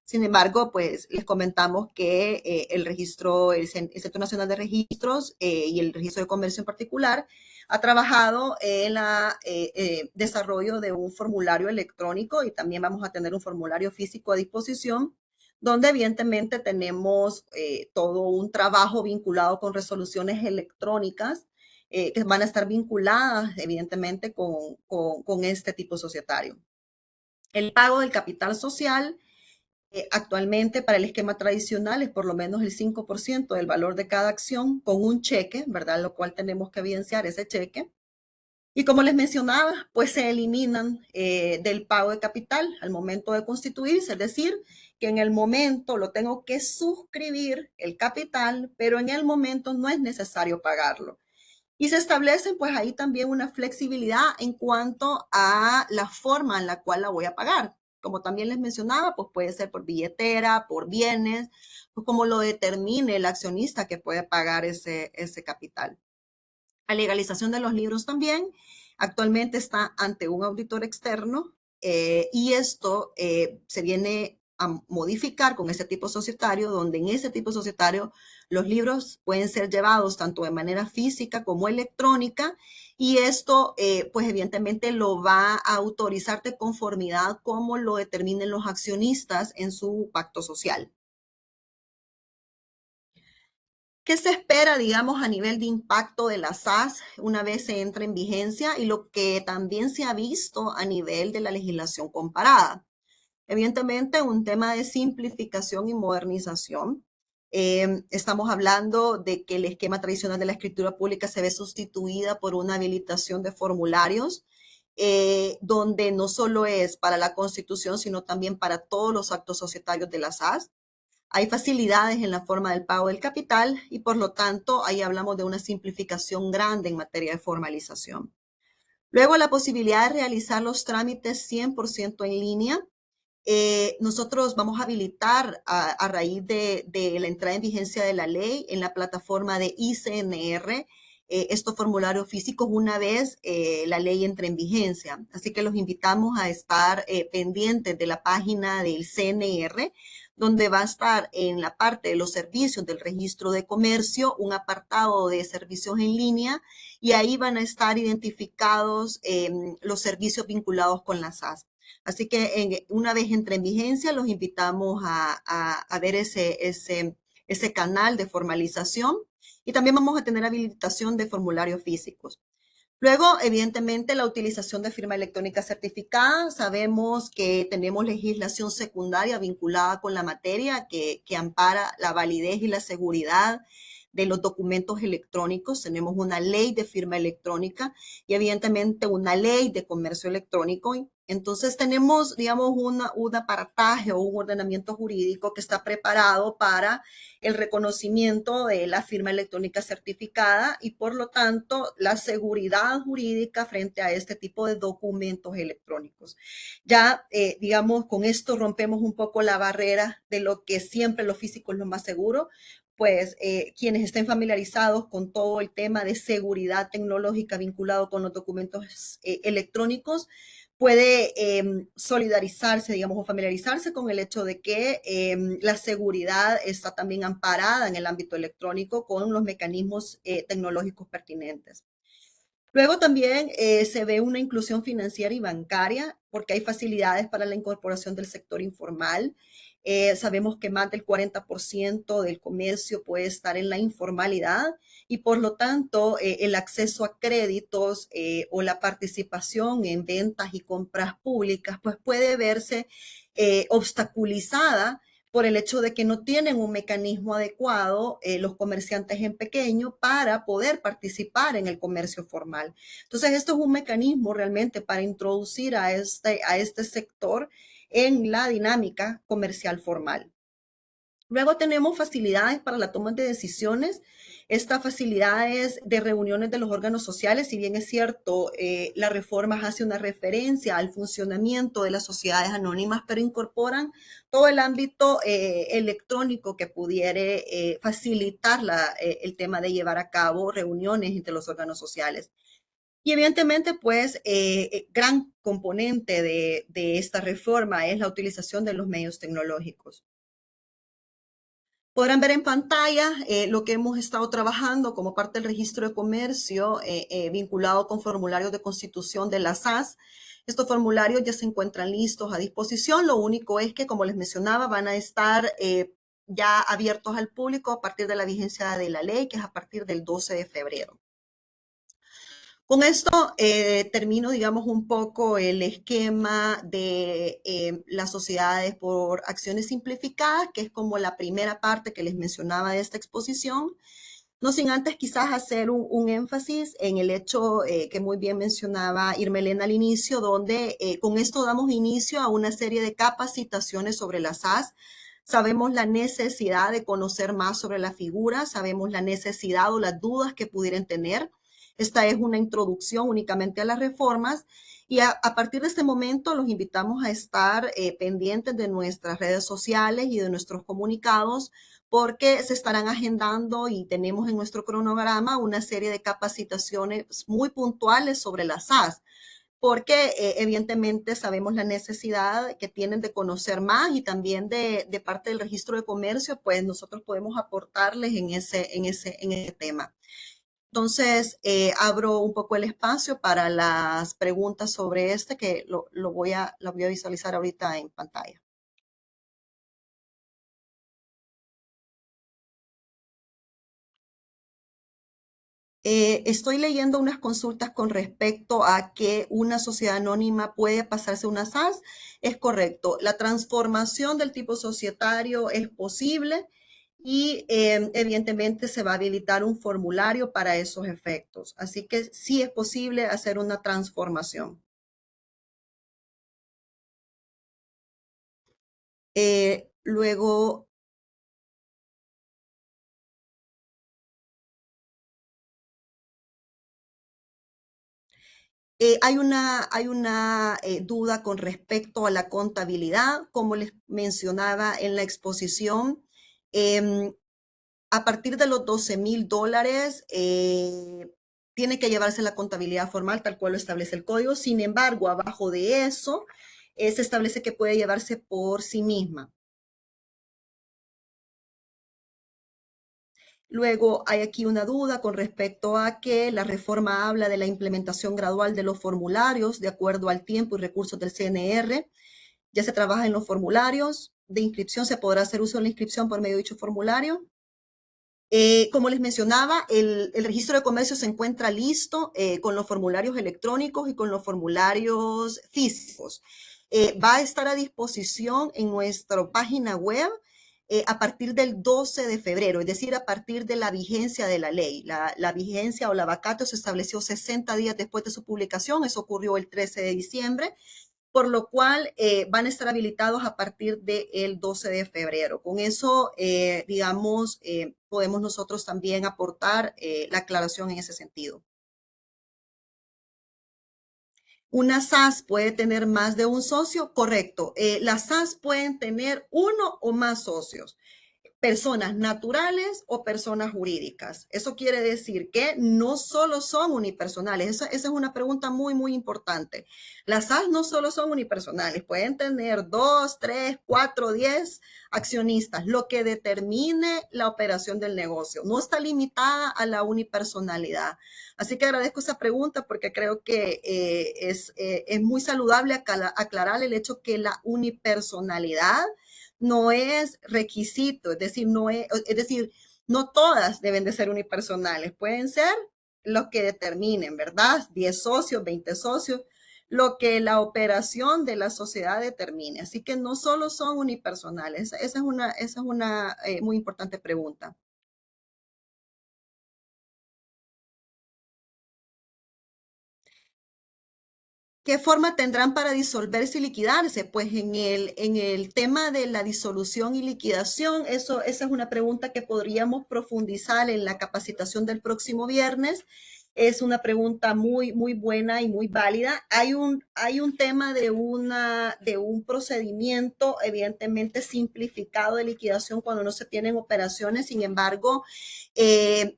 Sin embargo, pues les comentamos que el registro, el Centro Nacional de Registros y el Registro de Comercio en particular ha trabajado en el desarrollo de un formulario electrónico, y también vamos a tener un formulario físico a disposición, donde evidentemente tenemos todo un trabajo vinculado con resoluciones electrónicas que van a estar vinculadas evidentemente con este tipo societario. El pago del capital social actualmente para el esquema tradicional es por lo menos el 5% del valor de cada acción con un cheque, ¿verdad? Lo cual tenemos que evidenciar ese cheque. Y como les mencionaba, pues se eliminan del pago de capital al momento de constituirse, es decir, que en el momento lo tengo que suscribir el capital, pero en el momento no es necesario pagarlo. Y se establece pues ahí también una flexibilidad en cuanto a la forma en la cual la voy a pagar. Como también les mencionaba, pues puede ser por billetera, por bienes, pues como lo determine el accionista que puede pagar ese capital. La legalización de los libros también actualmente está ante un auditor externo y esto se viene a modificar con ese tipo societario, donde en ese tipo societario los libros pueden ser llevados tanto de manera física como electrónica y esto pues evidentemente lo va a autorizar de conformidad como lo determinen los accionistas en su pacto social. ¿Qué se espera, digamos, a nivel de impacto de la SAS una vez se entra en vigencia y lo que también se ha visto a nivel de la legislación comparada? Evidentemente, un tema de simplificación y modernización. Estamos hablando de que el esquema tradicional de la escritura pública se ve sustituida por una habilitación de formularios, donde no solo es para la constitución, sino también para todos los actos societarios de la SAS. Hay facilidades en la forma del pago del capital y por lo tanto ahí hablamos de una simplificación grande en materia de formalización. Luego la posibilidad de realizar los trámites 100% en línea. Nosotros vamos a habilitar a raíz de la entrada en vigencia de la ley en la plataforma de ICNR estos formularios físicos una vez la ley entre en vigencia. Así que los invitamos a estar pendientes de la página del CNR, donde va a estar en la parte de los servicios del registro de comercio un apartado de servicios en línea y ahí van a estar identificados los servicios vinculados con la SAS. Así que una vez entre en vigencia, los invitamos a ver ese canal de formalización y también vamos a tener habilitación de formularios físicos. Luego, evidentemente, la utilización de firma electrónica certificada. Sabemos que tenemos legislación secundaria vinculada con la materia que ampara la validez y la seguridad de los documentos electrónicos. Tenemos una ley de firma electrónica y evidentemente una ley de comercio electrónico. Entonces tenemos, digamos, un aparataje o un ordenamiento jurídico que está preparado para el reconocimiento de la firma electrónica certificada y por lo tanto la seguridad jurídica frente a este tipo de documentos electrónicos. Ya, digamos, con esto rompemos un poco la barrera de lo que siempre lo físico es lo más seguro, pues quienes estén familiarizados con todo el tema de seguridad tecnológica vinculado con los documentos electrónicos, puede solidarizarse, digamos, o familiarizarse con el hecho de que la seguridad está también amparada en el ámbito electrónico con los mecanismos tecnológicos pertinentes. Luego también se ve una inclusión financiera y bancaria porque hay facilidades para la incorporación del sector informal. Sabemos que más del 40% del comercio puede estar en la informalidad y por lo tanto el acceso a créditos o la participación en ventas y compras públicas pues puede verse obstaculizada por el hecho de que no tienen un mecanismo adecuado los comerciantes en pequeño para poder participar en el comercio formal. Entonces, esto es un mecanismo realmente para introducir a este sector en la dinámica comercial formal. Luego tenemos facilidades para la toma de decisiones. Estas facilidades de reuniones de los órganos sociales, si bien es cierto, la reforma hace una referencia al funcionamiento de las sociedades anónimas, pero incorporan todo el ámbito electrónico que pudiere facilitar el tema de llevar a cabo reuniones entre los órganos sociales. Y evidentemente, pues, gran componente de esta reforma es la utilización de los medios tecnológicos. Podrán ver en pantalla lo que hemos estado trabajando como parte del registro de comercio vinculado con formularios de constitución de la SAS. Estos formularios ya se encuentran listos a disposición. Lo único es que, como les mencionaba, van a estar ya abiertos al público a partir de la vigencia de la ley, que es a partir del 12 de febrero. Con esto termino, digamos, un poco el esquema de las sociedades por acciones simplificadas, que es como la primera parte que les mencionaba de esta exposición. No sin antes quizás hacer un énfasis en el hecho que muy bien mencionaba Irmelena al inicio, donde con esto damos inicio a una serie de capacitaciones sobre las SAS. Sabemos la necesidad de conocer más sobre la figura, sabemos la necesidad o las dudas que pudieran tener. Esta es una introducción únicamente a las reformas y a partir de este momento los invitamos a estar pendientes de nuestras redes sociales y de nuestros comunicados porque se estarán agendando y tenemos en nuestro cronograma una serie de capacitaciones muy puntuales sobre las SAS, porque evidentemente sabemos la necesidad que tienen de conocer más y también de parte del registro de comercio, pues nosotros podemos aportarles en ese tema. Entonces, abro un poco el espacio para las preguntas sobre este, que lo voy a visualizar ahorita en pantalla. Estoy leyendo unas consultas con respecto a que una sociedad anónima puede pasarse a una SAS. Es correcto. La transformación del tipo societario es posible y evidentemente se va a habilitar un formulario para esos efectos. Así que sí es posible hacer una transformación. Luego, hay una duda con respecto a la contabilidad, como les mencionaba en la exposición. em, a partir de los $12,000, tiene que llevarse la contabilidad formal tal cual lo establece el código. Sin embargo, abajo de eso, se establece que puede llevarse por sí misma. Luego hay aquí una duda con respecto a que la reforma habla de la implementación gradual de los formularios de acuerdo al tiempo y recursos del CNR. Ya se trabaja en los formularios de inscripción, se podrá hacer uso de la inscripción por medio de dicho formulario. Como les mencionaba, el registro de comercio se encuentra listo con los formularios electrónicos y con los formularios físicos. Va a estar a disposición en nuestra página web a partir del 12 de febrero, es decir, a partir de la vigencia de la ley. La vigencia o la vacatio se estableció 60 días después de su publicación, eso ocurrió el 13 de diciembre, por lo cual van a estar habilitados a partir del 12 de febrero. Con eso, digamos, podemos nosotros también aportar la aclaración en ese sentido. ¿Una SAS puede tener más de un socio? Correcto. Las SAS pueden tener uno o más socios, personas naturales o personas jurídicas. Eso quiere decir que no solo son unipersonales. Esa es una pregunta muy, muy importante. Las SAS no solo son unipersonales, pueden tener 2, 3, 4, 10 accionistas, lo que determine la operación del negocio. No está limitada a la unipersonalidad. Así que agradezco esa pregunta porque creo que es muy saludable aclarar el hecho que la unipersonalidad no es requisito, es decir, no todas deben de ser unipersonales, pueden ser los que determinen, ¿verdad? 10 socios, 20 socios, lo que la operación de la sociedad determine. Así que no solo son unipersonales. Esa es una muy importante pregunta. ¿Qué forma tendrán para disolverse y liquidarse? Pues en el tema de la disolución y liquidación, esa es una pregunta que podríamos profundizar en la capacitación del próximo viernes. Es una pregunta muy, muy buena y muy válida. Hay un tema de un procedimiento evidentemente simplificado de liquidación cuando no se tienen operaciones. Sin embargo,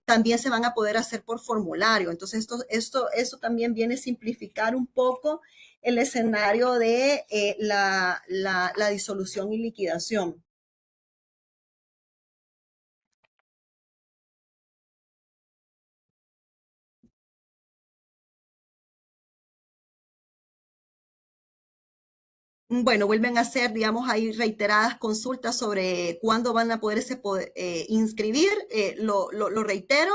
también se van a poder hacer por formulario. Entonces, esto también viene a simplificar un poco el escenario de la disolución y liquidación. Bueno, vuelven a hacer, digamos, hay reiteradas consultas sobre cuándo van a poderse inscribir. Lo reitero,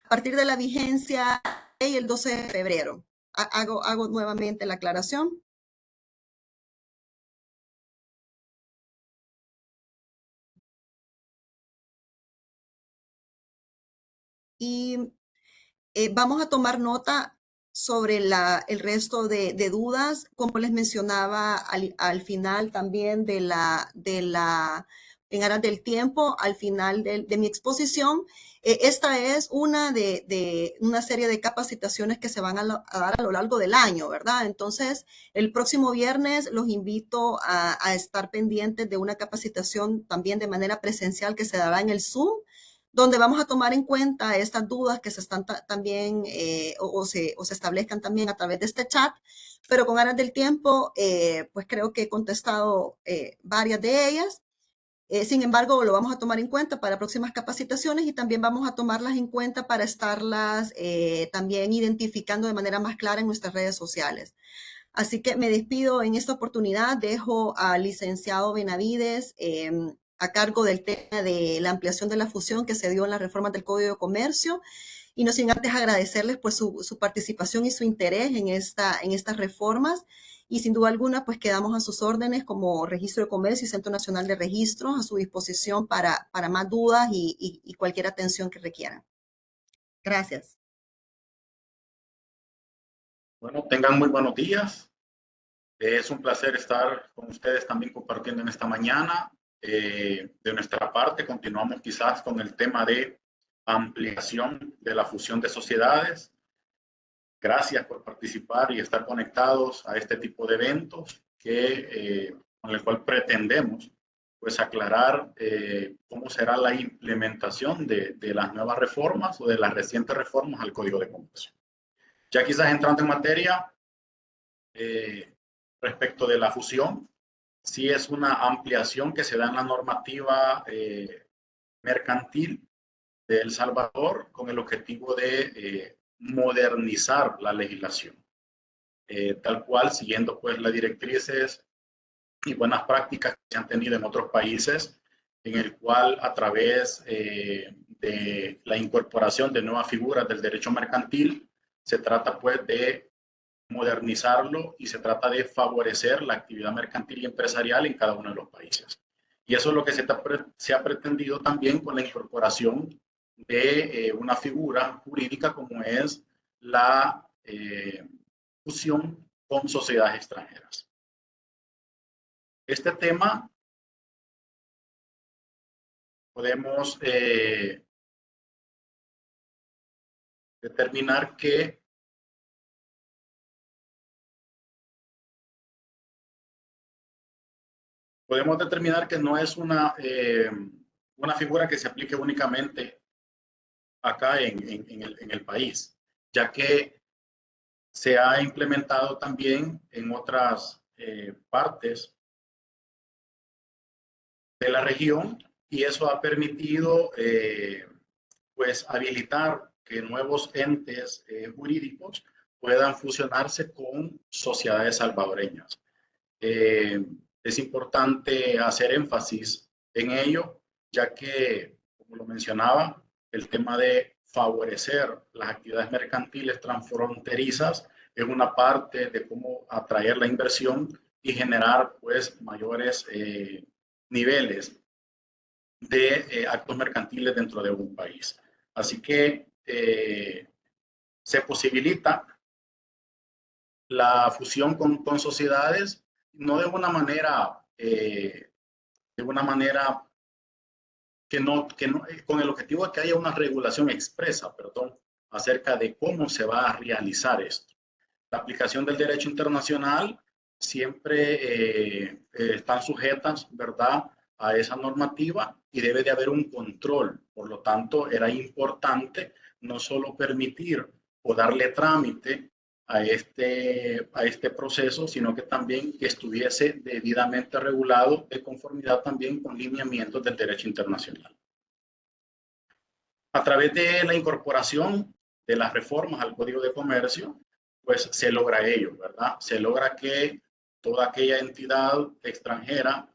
a partir de la vigencia y el 12 de febrero. Hago nuevamente la aclaración. y vamos a tomar nota sobre el resto de dudas, como les mencionaba al final también en aras del tiempo, al final de mi exposición. Esta es una de una serie de capacitaciones que se van a dar a lo largo del año, ¿verdad? Entonces, el próximo viernes los invito a estar pendientes de una capacitación también de manera presencial que se dará en el Zoom, donde vamos a tomar en cuenta estas dudas que se están también o se establezcan también a través de este chat, pero con ganas del tiempo, pues creo que he contestado varias de ellas. Sin embargo, lo vamos a tomar en cuenta para próximas capacitaciones y también vamos a tomarlas en cuenta para estarlas también identificando de manera más clara en nuestras redes sociales. Así que me despido en esta oportunidad, dejo al licenciado Benavides a cargo del tema de la ampliación de la fusión que se dio en las reformas del Código de Comercio, y no sin antes agradecerles pues su participación y su interés en estas reformas, y sin duda alguna pues quedamos a sus órdenes como Registro de Comercio y Centro Nacional de Registros a su disposición para más dudas y cualquier atención que requieran. Gracias. Bueno, tengan muy buenos días. Es un placer estar con ustedes también compartiendo en esta mañana. De nuestra parte, continuamos quizás con el tema de ampliación de la fusión de sociedades. Gracias por participar y estar conectados a este tipo de eventos con el cual pretendemos pues aclarar cómo será la implementación de las nuevas reformas o de las recientes reformas al Código de Comercio. Ya quizás entrando en materia, respecto de la fusión, sí es una ampliación que se da en la normativa mercantil de El Salvador con el objetivo de modernizar la legislación, tal cual siguiendo pues las directrices y buenas prácticas que se han tenido en otros países, en el cual a través de la incorporación de nuevas figuras del derecho mercantil se trata pues de modernizarlo y se trata de favorecer la actividad mercantil y empresarial en cada uno de los países. Y eso es lo que se ha pretendido también con la incorporación de una figura jurídica como es la fusión con sociedades extranjeras. Este tema podemos determinar que no es una figura que se aplique únicamente acá en el país, ya que se ha implementado también en otras partes de la región, y eso ha permitido pues habilitar que nuevos entes jurídicos puedan fusionarse con sociedades salvadoreñas. Es importante hacer énfasis en ello, ya que, como lo mencionaba, el tema de favorecer las actividades mercantiles transfronterizas es una parte de cómo atraer la inversión y generar pues mayores niveles de actos mercantiles dentro de un país. Así que se posibilita la fusión con sociedades, no de una manera que no, con el objetivo de que haya una regulación expresa, acerca de cómo se va a realizar esto. La aplicación del derecho internacional siempre están sujetas, ¿verdad?, a esa normativa, y debe de haber un control. Por lo tanto, era importante no solo permitir o darle trámite a este proceso, sino que también que estuviese debidamente regulado de conformidad también con lineamientos del derecho internacional. A través de la incorporación de las reformas al Código de Comercio, pues se logra ello, ¿verdad? Se logra que toda aquella entidad extranjera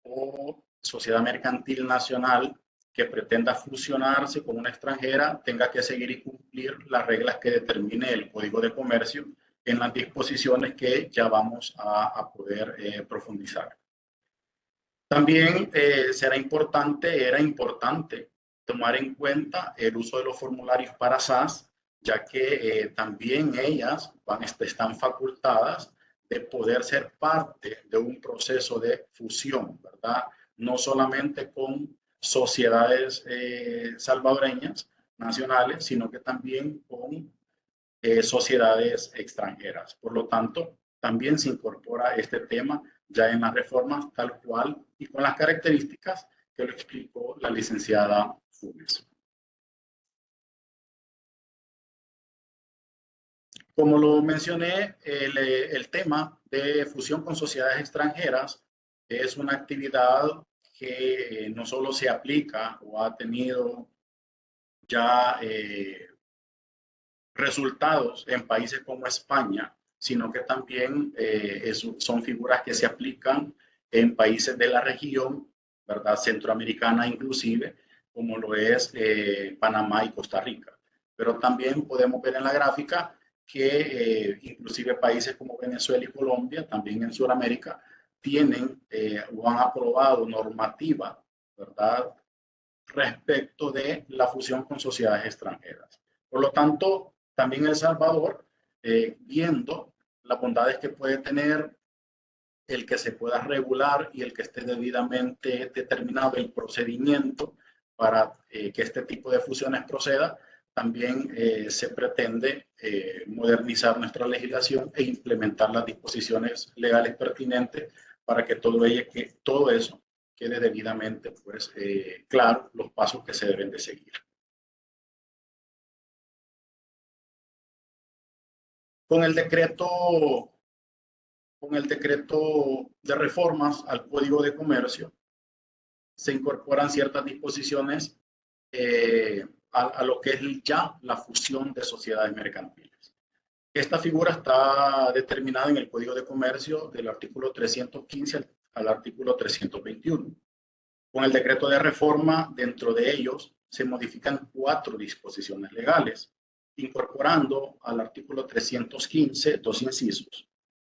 o sociedad mercantil nacional que pretenda fusionarse con una extranjera tenga que seguir y cumplir las reglas que determine el Código de Comercio en las disposiciones que ya vamos a poder profundizar. También era importante tomar en cuenta el uso de los formularios para SAS, ya que también ellas están facultadas de poder ser parte de un proceso de fusión, ¿verdad? No solamente con sociedades salvadoreñas nacionales, sino que también con sociedades extranjeras. Por lo tanto, también se incorpora este tema ya en las reformas tal cual y con las características que lo explicó la licenciada Funes. Como lo mencioné, el tema de fusión con sociedades extranjeras es una actividad que no solo se aplica o ha tenido ya resultados en países como España, sino que también son figuras que se aplican en países de la región, ¿verdad? Centroamericana inclusive, como lo es Panamá y Costa Rica. Pero también podemos ver en la gráfica que inclusive países como Venezuela y Colombia, también en Sudamérica, tienen o han aprobado normativa, ¿verdad?, respecto de la fusión con sociedades extranjeras. Por lo tanto, también El Salvador, viendo las bondades que puede tener el que se pueda regular y el que esté debidamente determinado el procedimiento para que este tipo de fusiones proceda, también se pretende modernizar nuestra legislación e implementar las disposiciones legales pertinentes para que todo eso quede debidamente pues, claro los pasos que se deben de seguir. Con el decreto de reformas al Código de Comercio se incorporan ciertas disposiciones a lo que es ya la fusión de sociedades mercantiles. Esta figura está determinada en el Código de Comercio del artículo 315 al artículo 321. Con el decreto de reforma, dentro de ellos se modifican 4 disposiciones legales, incorporando al artículo 315 2 incisos,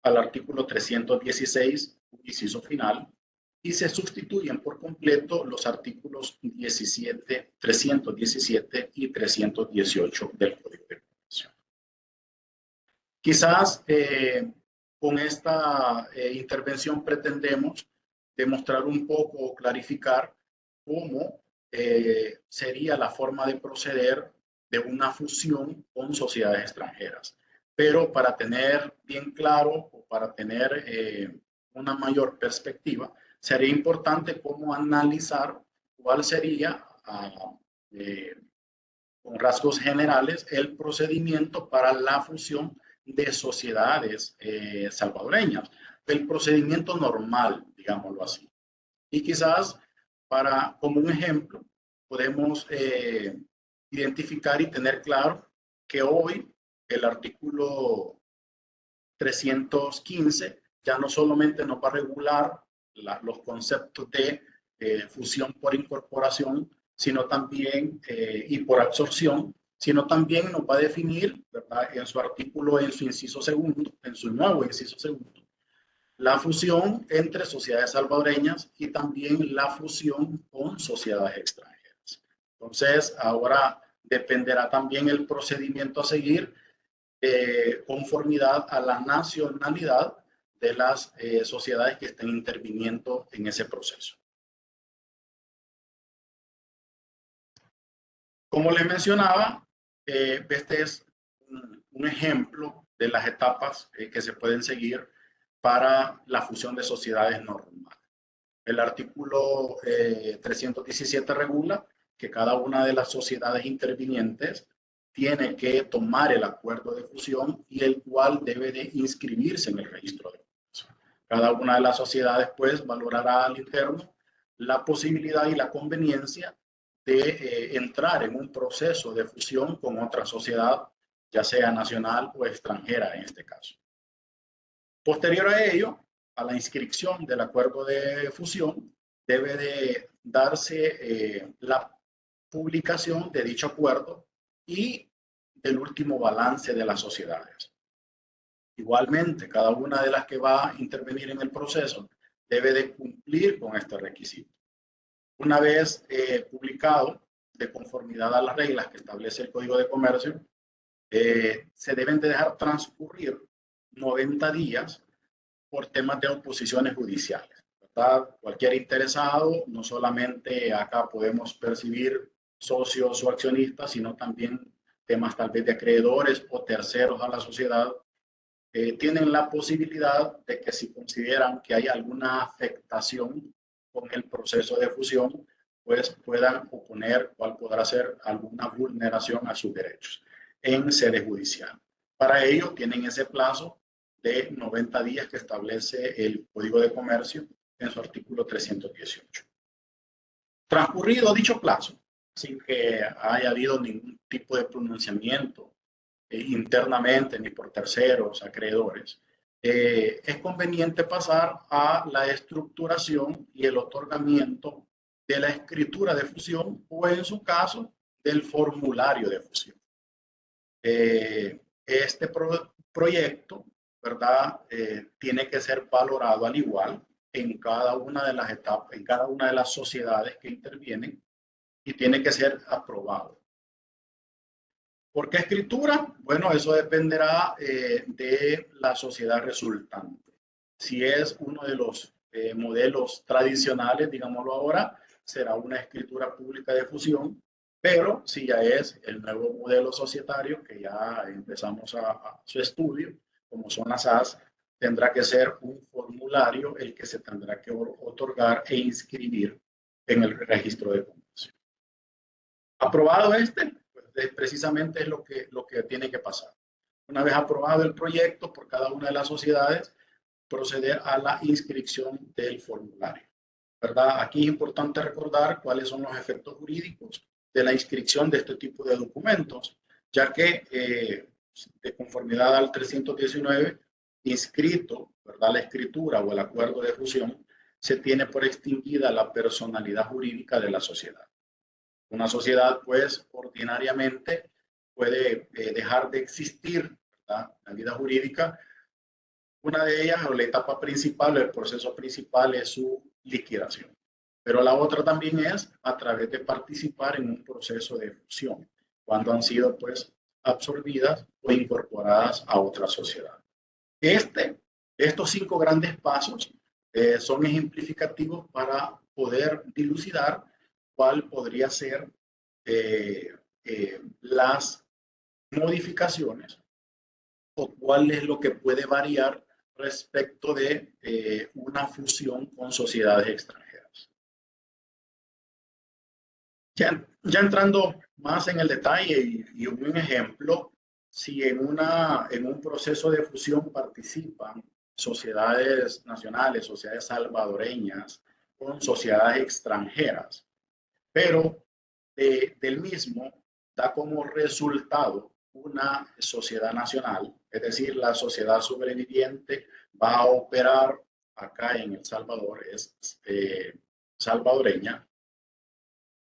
al artículo 316 un inciso final, y se sustituyen por completo los artículos 317 y 318 del Código de Comercio. Quizás con esta intervención pretendemos demostrar un poco o clarificar cómo sería la forma de proceder de una fusión con sociedades extranjeras. Pero para tener bien claro o para tener una mayor perspectiva, sería importante cómo analizar cuál sería, con rasgos generales, el procedimiento para la fusión de sociedades salvadoreñas. El procedimiento normal, digámoslo así. Y quizás, como un ejemplo, podemos identificar y tener claro que hoy el artículo 315 ya no solamente nos va a regular los conceptos de fusión por incorporación, sino también, y por absorción, sino también nos va a definir, ¿verdad?, en su artículo, en su inciso segundo, en su nuevo inciso segundo, la fusión entre sociedades salvadoreñas y también la fusión con sociedades extranjeras. Entonces, ahora dependerá también el procedimiento a seguir conformidad a la nacionalidad de las sociedades que estén interviniendo en ese proceso. Como les mencionaba, este es un ejemplo de las etapas que se pueden seguir para la fusión de sociedades normales. El artículo 317 regula que cada una de las sociedades intervinientes tiene que tomar el acuerdo de fusión y el cual debe de inscribirse en el registro de comercio. Cada una de las sociedades, pues, valorará al interno la posibilidad y la conveniencia de entrar en un proceso de fusión con otra sociedad, ya sea nacional o extranjera en este caso. Posterior a ello, a la inscripción del acuerdo de fusión, debe de darse la publicación de dicho acuerdo y el último balance de las sociedades. Igualmente, cada una de las que va a intervenir en el proceso debe de cumplir con este requisito. Una vez publicado de conformidad a las reglas que establece el Código de Comercio, se deben de dejar transcurrir 90 días por temas de oposiciones judiciales, ¿verdad? Cualquier interesado, no solamente acá podemos percibir socios o accionistas, sino también temas tal vez de acreedores o terceros a la sociedad, tienen la posibilidad de que si consideran que hay alguna afectación con el proceso de fusión, pues puedan oponer cuál podrá ser alguna vulneración a sus derechos en sede judicial. Para ello tienen ese plazo de 90 días que establece el Código de Comercio en su artículo 318. Transcurrido dicho plazo, sin que haya habido ningún tipo de pronunciamiento internamente ni por terceros, acreedores, es conveniente pasar a la estructuración y el otorgamiento de la escritura de fusión o, en su caso, del formulario de fusión. Este proyecto, ¿verdad? Tiene que ser valorado al igual en cada una de las etapas, en cada una de las sociedades que intervienen, y tiene que ser aprobado. ¿Por qué escritura? Bueno, eso dependerá de la sociedad resultante. Si es uno de los modelos tradicionales, digámoslo ahora, será una escritura pública de fusión, pero si ya es el nuevo modelo societario, que ya empezamos a su estudio, como son las SAS, tendrá que ser un formulario el que se tendrá que otorgar e inscribir en el registro de comercio. Aprobado precisamente es lo que tiene que pasar. Una vez aprobado el proyecto por cada una de las sociedades, proceder a la inscripción del formulario, ¿verdad? Aquí es importante recordar cuáles son los efectos jurídicos de la inscripción de este tipo de documentos, ya que de conformidad al 319, inscrito, ¿verdad? La escritura o el acuerdo de fusión, se tiene por extinguida la personalidad jurídica de la sociedad. Una sociedad, pues, ordinariamente puede dejar de existir, ¿verdad? La vida jurídica. Una de ellas, o la etapa principal, el proceso principal, es su liquidación. Pero la otra también es a través de participar en un proceso de fusión, cuando han sido, pues, absorbidas o incorporadas a otra sociedad. Estos 5 grandes pasos son ejemplificativos para poder dilucidar cuál podría ser las modificaciones o cuál es lo que puede variar respecto de una fusión con sociedades extranjeras. Ya entrando más en el detalle y un ejemplo, si en un proceso de fusión participan sociedades nacionales, sociedades salvadoreñas con sociedades extranjeras, pero del mismo da como resultado una sociedad nacional, es decir, la sociedad sobreviviente va a operar acá en El Salvador, es salvadoreña.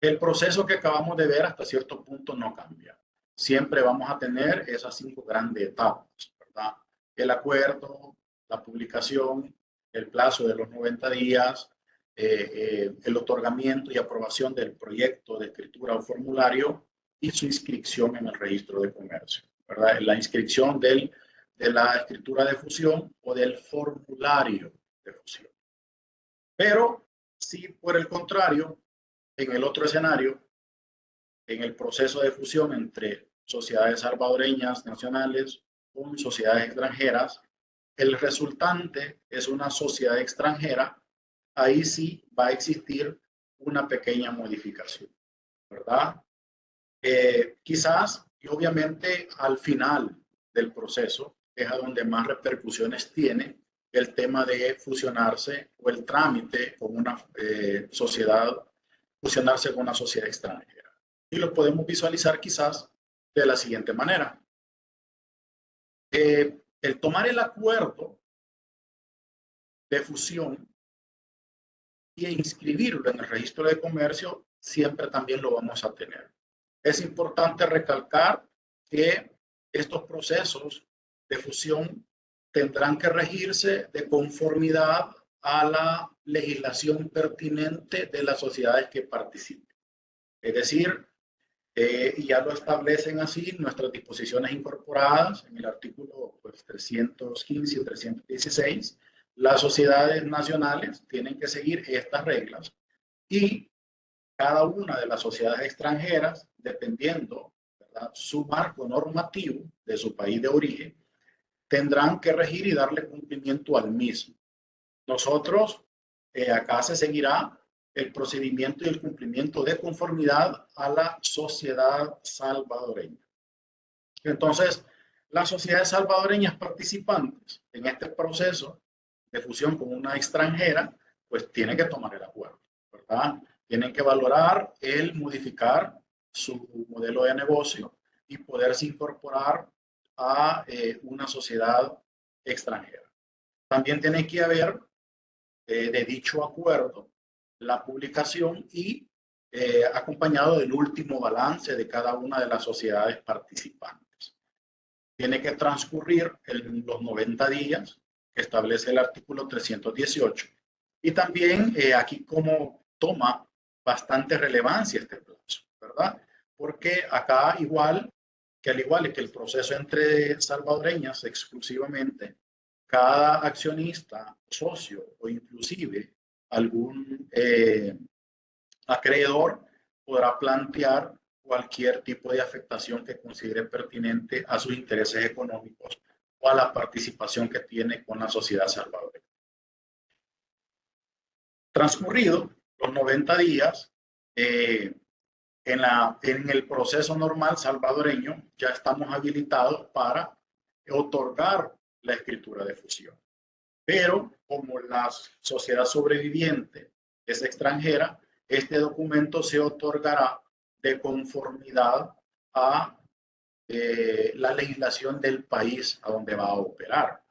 El proceso que acabamos de ver hasta cierto punto no cambia. Siempre vamos a tener esas 5 grandes etapas, ¿verdad? El acuerdo, la publicación, el plazo de los 90 días, el otorgamiento y aprobación del proyecto de escritura o formulario y su inscripción en el registro de comercio, ¿verdad? La inscripción de la escritura de fusión o del formulario de fusión. Pero si por el contrario, en el otro escenario, en el proceso de fusión entre sociedades salvadoreñas nacionales con sociedades extranjeras, el resultante es una sociedad extranjera, ahí sí va a existir una pequeña modificación, ¿verdad? Quizás, y obviamente al final del proceso, es a donde más repercusiones tiene el tema de fusionarse o el trámite con una sociedad, fusionarse con una sociedad extranjera. Y lo podemos visualizar quizás de la siguiente manera. El tomar el acuerdo de fusión y inscribirlo en el registro de comercio, siempre también lo vamos a tener. Es importante recalcar que estos procesos de fusión tendrán que regirse de conformidad a la legislación pertinente de las sociedades que participen. Es decir, Y ya lo establecen así nuestras disposiciones incorporadas en el artículo 315 y 316. Las sociedades nacionales tienen que seguir estas reglas y cada una de las sociedades extranjeras, dependiendo, ¿verdad?, su marco normativo de su país de origen, tendrán que regir y darle cumplimiento al mismo. Nosotros, acá se seguirá el procedimiento y el cumplimiento de conformidad a la sociedad salvadoreña. Entonces, las sociedades salvadoreñas participantes en este proceso de fusión con una extranjera, pues tienen que tomar el acuerdo, ¿verdad? Tienen que valorar el modificar su modelo de negocio y poderse incorporar a una sociedad extranjera. También tiene que haber de dicho acuerdo la publicación y acompañado del último balance de cada una de las sociedades participantes. Tiene que transcurrir los 90 días que establece el artículo 318. Y también aquí como toma bastante relevancia este plazo, ¿verdad? Porque acá igual que al igual que el proceso entre salvadoreñas exclusivamente, cada accionista, socio o inclusive algún acreedor podrá plantear cualquier tipo de afectación que considere pertinente a sus intereses económicos o a la participación que tiene con la sociedad salvadoreña. Transcurrido los 90 días, en el proceso normal salvadoreño ya estamos habilitados para otorgar la escritura de fusión. Pero como la sociedad sobreviviente es extranjera, este documento se otorgará de conformidad a la legislación del país a donde va a operar.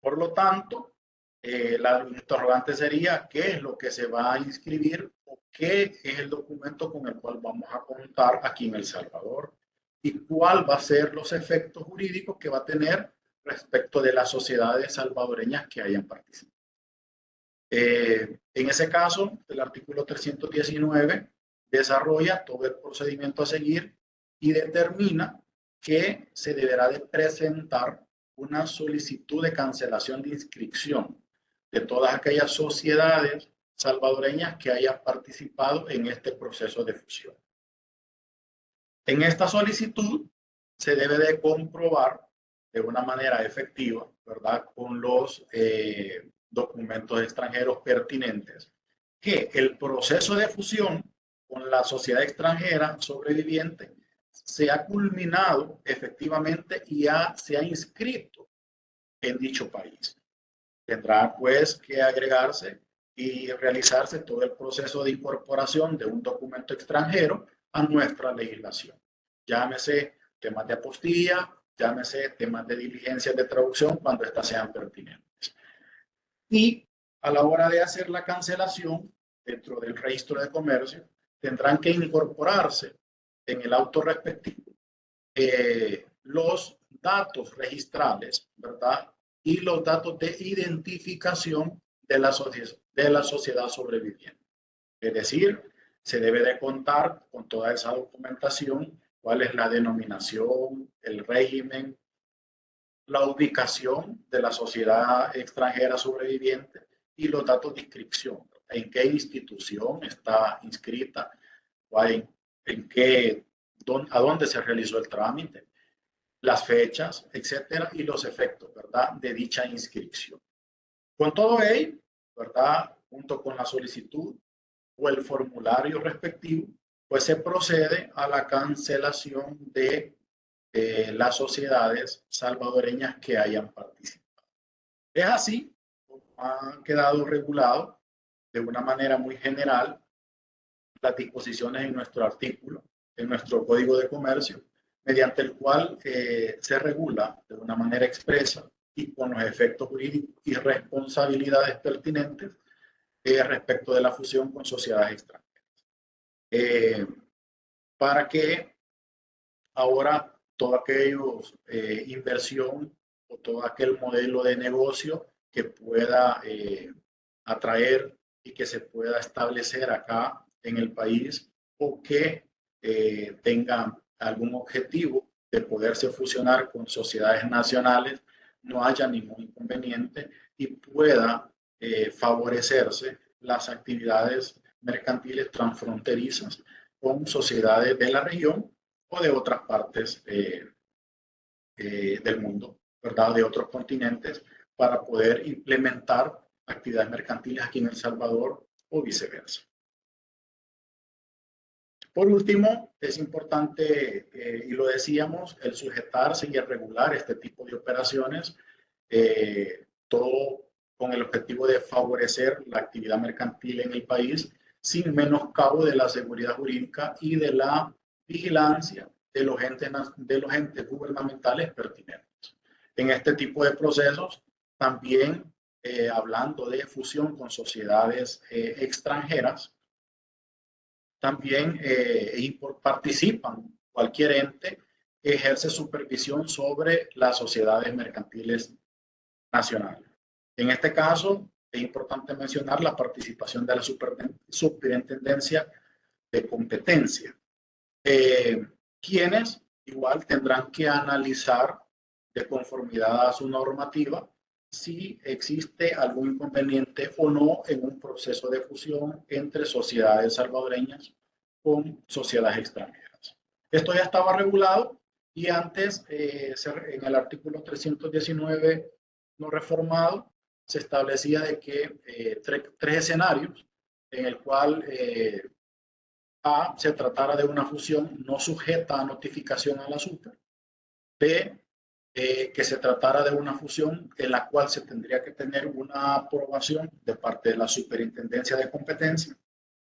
Por lo tanto, la interrogante sería qué es lo que se va a inscribir o qué es el documento con el cual vamos a contar aquí en El Salvador y cuál va a ser los efectos jurídicos que va a tener respecto de las sociedades salvadoreñas que hayan participado. En ese caso, el artículo 319 desarrolla todo el procedimiento a seguir y determina que se deberá de presentar una solicitud de cancelación de inscripción de todas aquellas sociedades salvadoreñas que hayan participado en este proceso de fusión. En esta solicitud se debe de comprobar de una manera efectiva, ¿verdad?, con los documentos extranjeros pertinentes, que el proceso de fusión con la sociedad extranjera sobreviviente se ha culminado efectivamente y se ha inscrito en dicho país. Tendrá pues que agregarse y realizarse todo el proceso de incorporación de un documento extranjero a nuestra legislación. Llámese temas de apostilla, llámese temas de diligencias de traducción cuando éstas sean pertinentes. Y a la hora de hacer la cancelación dentro del registro de comercio, tendrán que incorporarse en el auto respectivo los datos registrales, ¿verdad?, y los datos de identificación de la sociedad sobreviviente. Es decir, se debe de contar con toda esa documentación, cuál es la denominación, el régimen, la ubicación de la sociedad extranjera sobreviviente y los datos de inscripción, en qué institución está inscrita, a dónde se realizó el trámite, las fechas, etcétera, y los efectos, ¿verdad?, de dicha inscripción. Con todo ello, ¿verdad?, junto con la solicitud o el formulario respectivo, pues se procede a la cancelación de las sociedades salvadoreñas que hayan participado. Es así como han quedado regulados de una manera muy general las disposiciones en nuestro artículo, en nuestro Código de Comercio, mediante el cual se regula de una manera expresa y con los efectos jurídicos y responsabilidades pertinentes respecto de la fusión con sociedades extranjeras. Para que ahora todo aquellos inversión o todo aquel modelo de negocio que pueda atraer y que se pueda establecer acá en el país o que tenga algún objetivo de poderse fusionar con sociedades nacionales, no haya ningún inconveniente y pueda favorecerse las actividades mercantiles transfronterizas con sociedades de la región o de otras partes del mundo, ¿verdad? De otros continentes, para poder implementar actividades mercantiles aquí en El Salvador o viceversa. Por último, es importante, y lo decíamos, el sujetarse y el regular este tipo de operaciones, todo con el objetivo de favorecer la actividad mercantil en el país, sin menoscabo de la seguridad jurídica y de la vigilancia de los entes gubernamentales pertinentes. En este tipo de procesos, también hablando de fusión con sociedades extranjeras, también participan cualquier ente que ejerce supervisión sobre las sociedades mercantiles nacionales. En este caso, es importante mencionar la participación de la Superintendencia de Competencia, quienes igual tendrán que analizar de conformidad a su normativa si existe algún inconveniente o no en un proceso de fusión entre sociedades salvadoreñas con sociedades extranjeras. Esto ya estaba regulado y antes, en el artículo 319 no reformado, se establecía de que tres escenarios en el cual A, se tratara de una fusión no sujeta a notificación a la super, B, que se tratara de una fusión en la cual se tendría que tener una aprobación de parte de la Superintendencia de Competencia,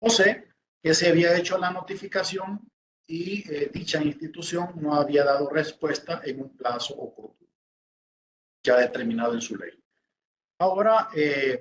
o C, que se había hecho la notificación y dicha institución no había dado respuesta en un plazo oportuno, ya determinado en su ley. Ahora,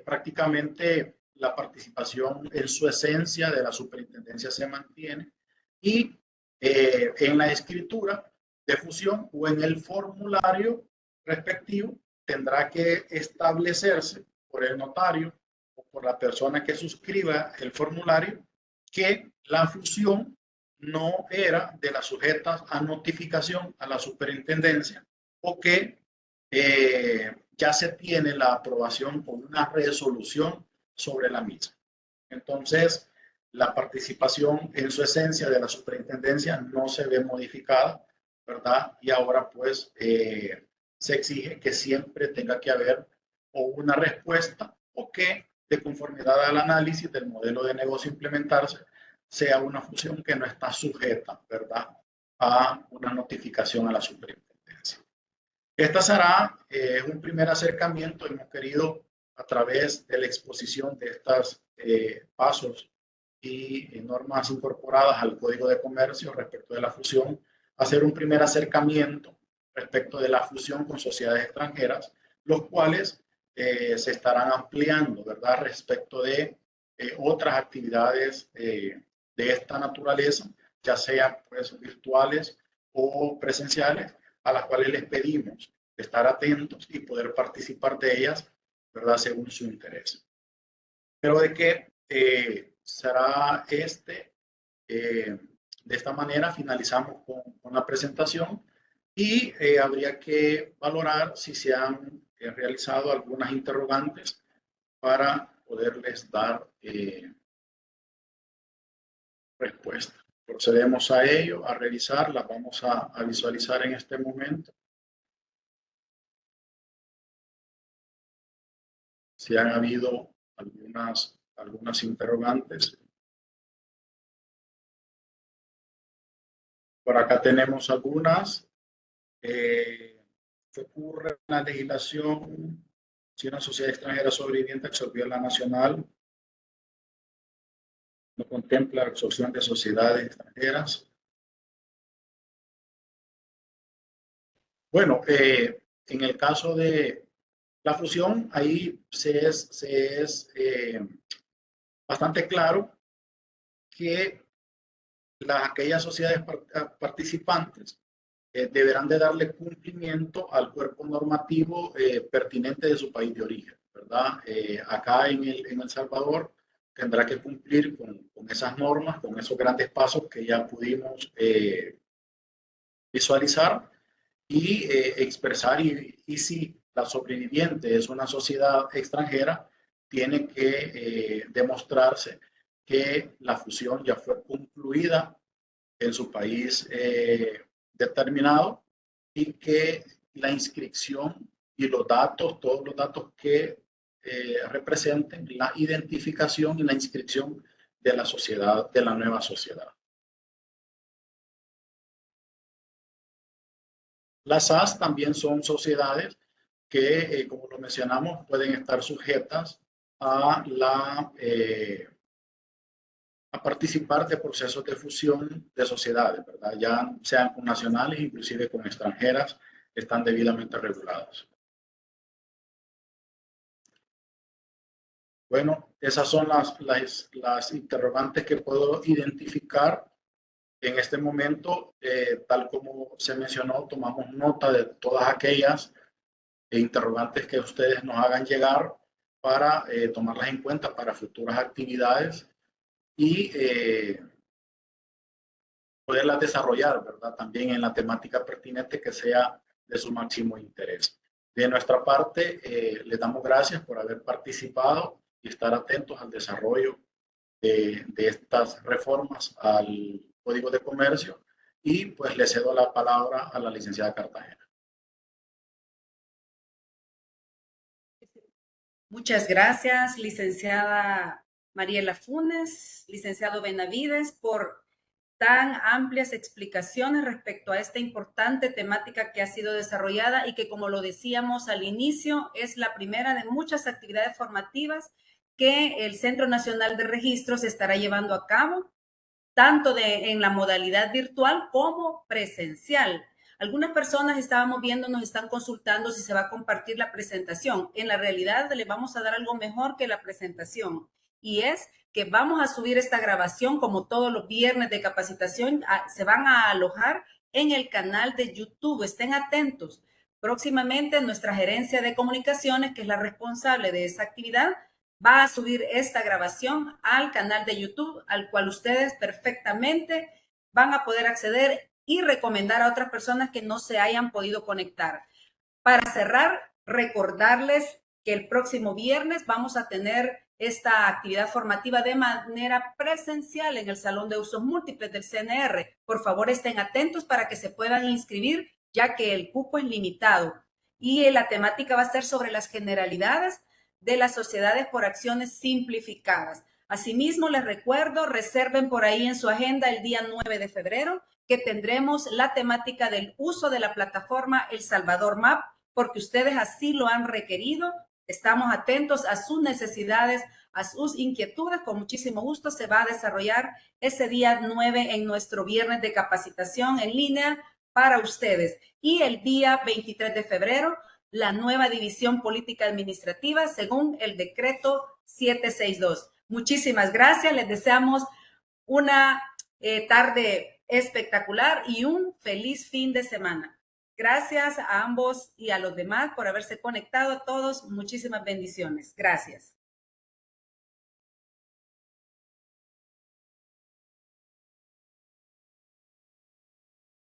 prácticamente la participación en su esencia de la superintendencia se mantiene y en la escritura de fusión o en el formulario respectivo tendrá que establecerse por el notario o por la persona que suscriba el formulario que la fusión no era de las sujetas a notificación a la superintendencia o que ya se tiene la aprobación con una resolución sobre la misma. Entonces, la participación en su esencia de la superintendencia no se ve modificada, ¿verdad? Y ahora pues se exige que siempre tenga que haber o una respuesta o que de conformidad al análisis del modelo de negocio implementarse sea una fusión que no está sujeta, ¿verdad?, a una notificación a la superintendencia. Esta será un primer acercamiento. Hemos querido, a través de la exposición de estos pasos y normas incorporadas al Código de Comercio respecto de la fusión, hacer un primer acercamiento respecto de la fusión con sociedades extranjeras, los cuales se estarán ampliando, ¿verdad?, respecto de otras actividades de esta naturaleza, ya sean pues virtuales o presenciales, a las cuales les pedimos estar atentos y poder participar de ellas, ¿verdad?, según su interés. Pero de que será de esta manera finalizamos con la presentación y habría que valorar si se han realizado algunas interrogantes para poderles dar respuesta. Procedemos a ello, a revisar, las vamos a visualizar en este momento. Si han habido algunas interrogantes. Por acá tenemos algunas. ¿Qué ocurre en la legislación si una sociedad extranjera sobreviviente absorbió la nacional? No contempla la absorción de sociedades extranjeras. Bueno, en el caso de la fusión, ahí se es bastante claro que aquellas sociedades participantes deberán de darle cumplimiento al cuerpo normativo pertinente de su país de origen, ¿verdad? Acá en El Salvador tendrá que cumplir con esas normas, con esos grandes pasos que ya pudimos visualizar y expresar. Y si la sobreviviente es una sociedad extranjera, tiene que demostrarse que la fusión ya fue concluida en su país determinado y que la inscripción y los datos, todos los datos que representen la identificación y la inscripción de la sociedad, de la nueva sociedad. Las SAS también son sociedades que, como lo mencionamos, pueden estar sujetas a a participar de procesos de fusión de sociedades, ¿verdad? Ya sean con nacionales, inclusive con extranjeras, están debidamente reguladas. Bueno, esas son las interrogantes que puedo identificar en este momento. Tal como se mencionó, tomamos nota de todas aquellas interrogantes que ustedes nos hagan llegar para tomarlas en cuenta para futuras actividades y poderlas desarrollar, ¿verdad? También en la temática pertinente que sea de su máximo interés. De nuestra parte, les damos gracias por haber participado y estar atentos al desarrollo de estas reformas al Código de Comercio, y pues le cedo la palabra a la licenciada Cartagena. Muchas gracias, licenciada Mariela Funes, licenciado Benavides, por tan amplias explicaciones respecto a esta importante temática que ha sido desarrollada y que, como lo decíamos al inicio, es la primera de muchas actividades formativas que el Centro Nacional de Registros estará llevando a cabo, tanto en la modalidad virtual como presencial. Algunas personas estábamos viendo, nos están consultando si se va a compartir la presentación. En la realidad, le vamos a dar algo mejor que la presentación, y es que vamos a subir esta grabación como todos los viernes de capacitación. Se van a alojar en el canal de YouTube. Estén atentos. Próximamente nuestra gerencia de comunicaciones, que es la responsable de esa actividad, va a subir esta grabación al canal de YouTube, al cual ustedes perfectamente van a poder acceder y recomendar a otras personas que no se hayan podido conectar. Para cerrar, recordarles que el próximo viernes vamos a tener esta actividad formativa de manera presencial en el Salón de Usos Múltiples del CNR. Por favor, estén atentos para que se puedan inscribir, ya que el cupo es limitado. Y la temática va a ser sobre las generalidades de las sociedades por acciones simplificadas. Asimismo, les recuerdo, reserven por ahí en su agenda el día 9 de febrero, que tendremos la temática del uso de la plataforma El Salvador Map, porque ustedes así lo han requerido. Estamos atentos a sus necesidades, a sus inquietudes. Con muchísimo gusto se va a desarrollar ese día 9 en nuestro viernes de capacitación en línea para ustedes. Y el día 23 de febrero, la nueva división política administrativa según el decreto 762. Muchísimas gracias. Les deseamos una tarde espectacular y un feliz fin de semana. Gracias a ambos y a los demás por haberse conectado. A todos, muchísimas bendiciones. Gracias.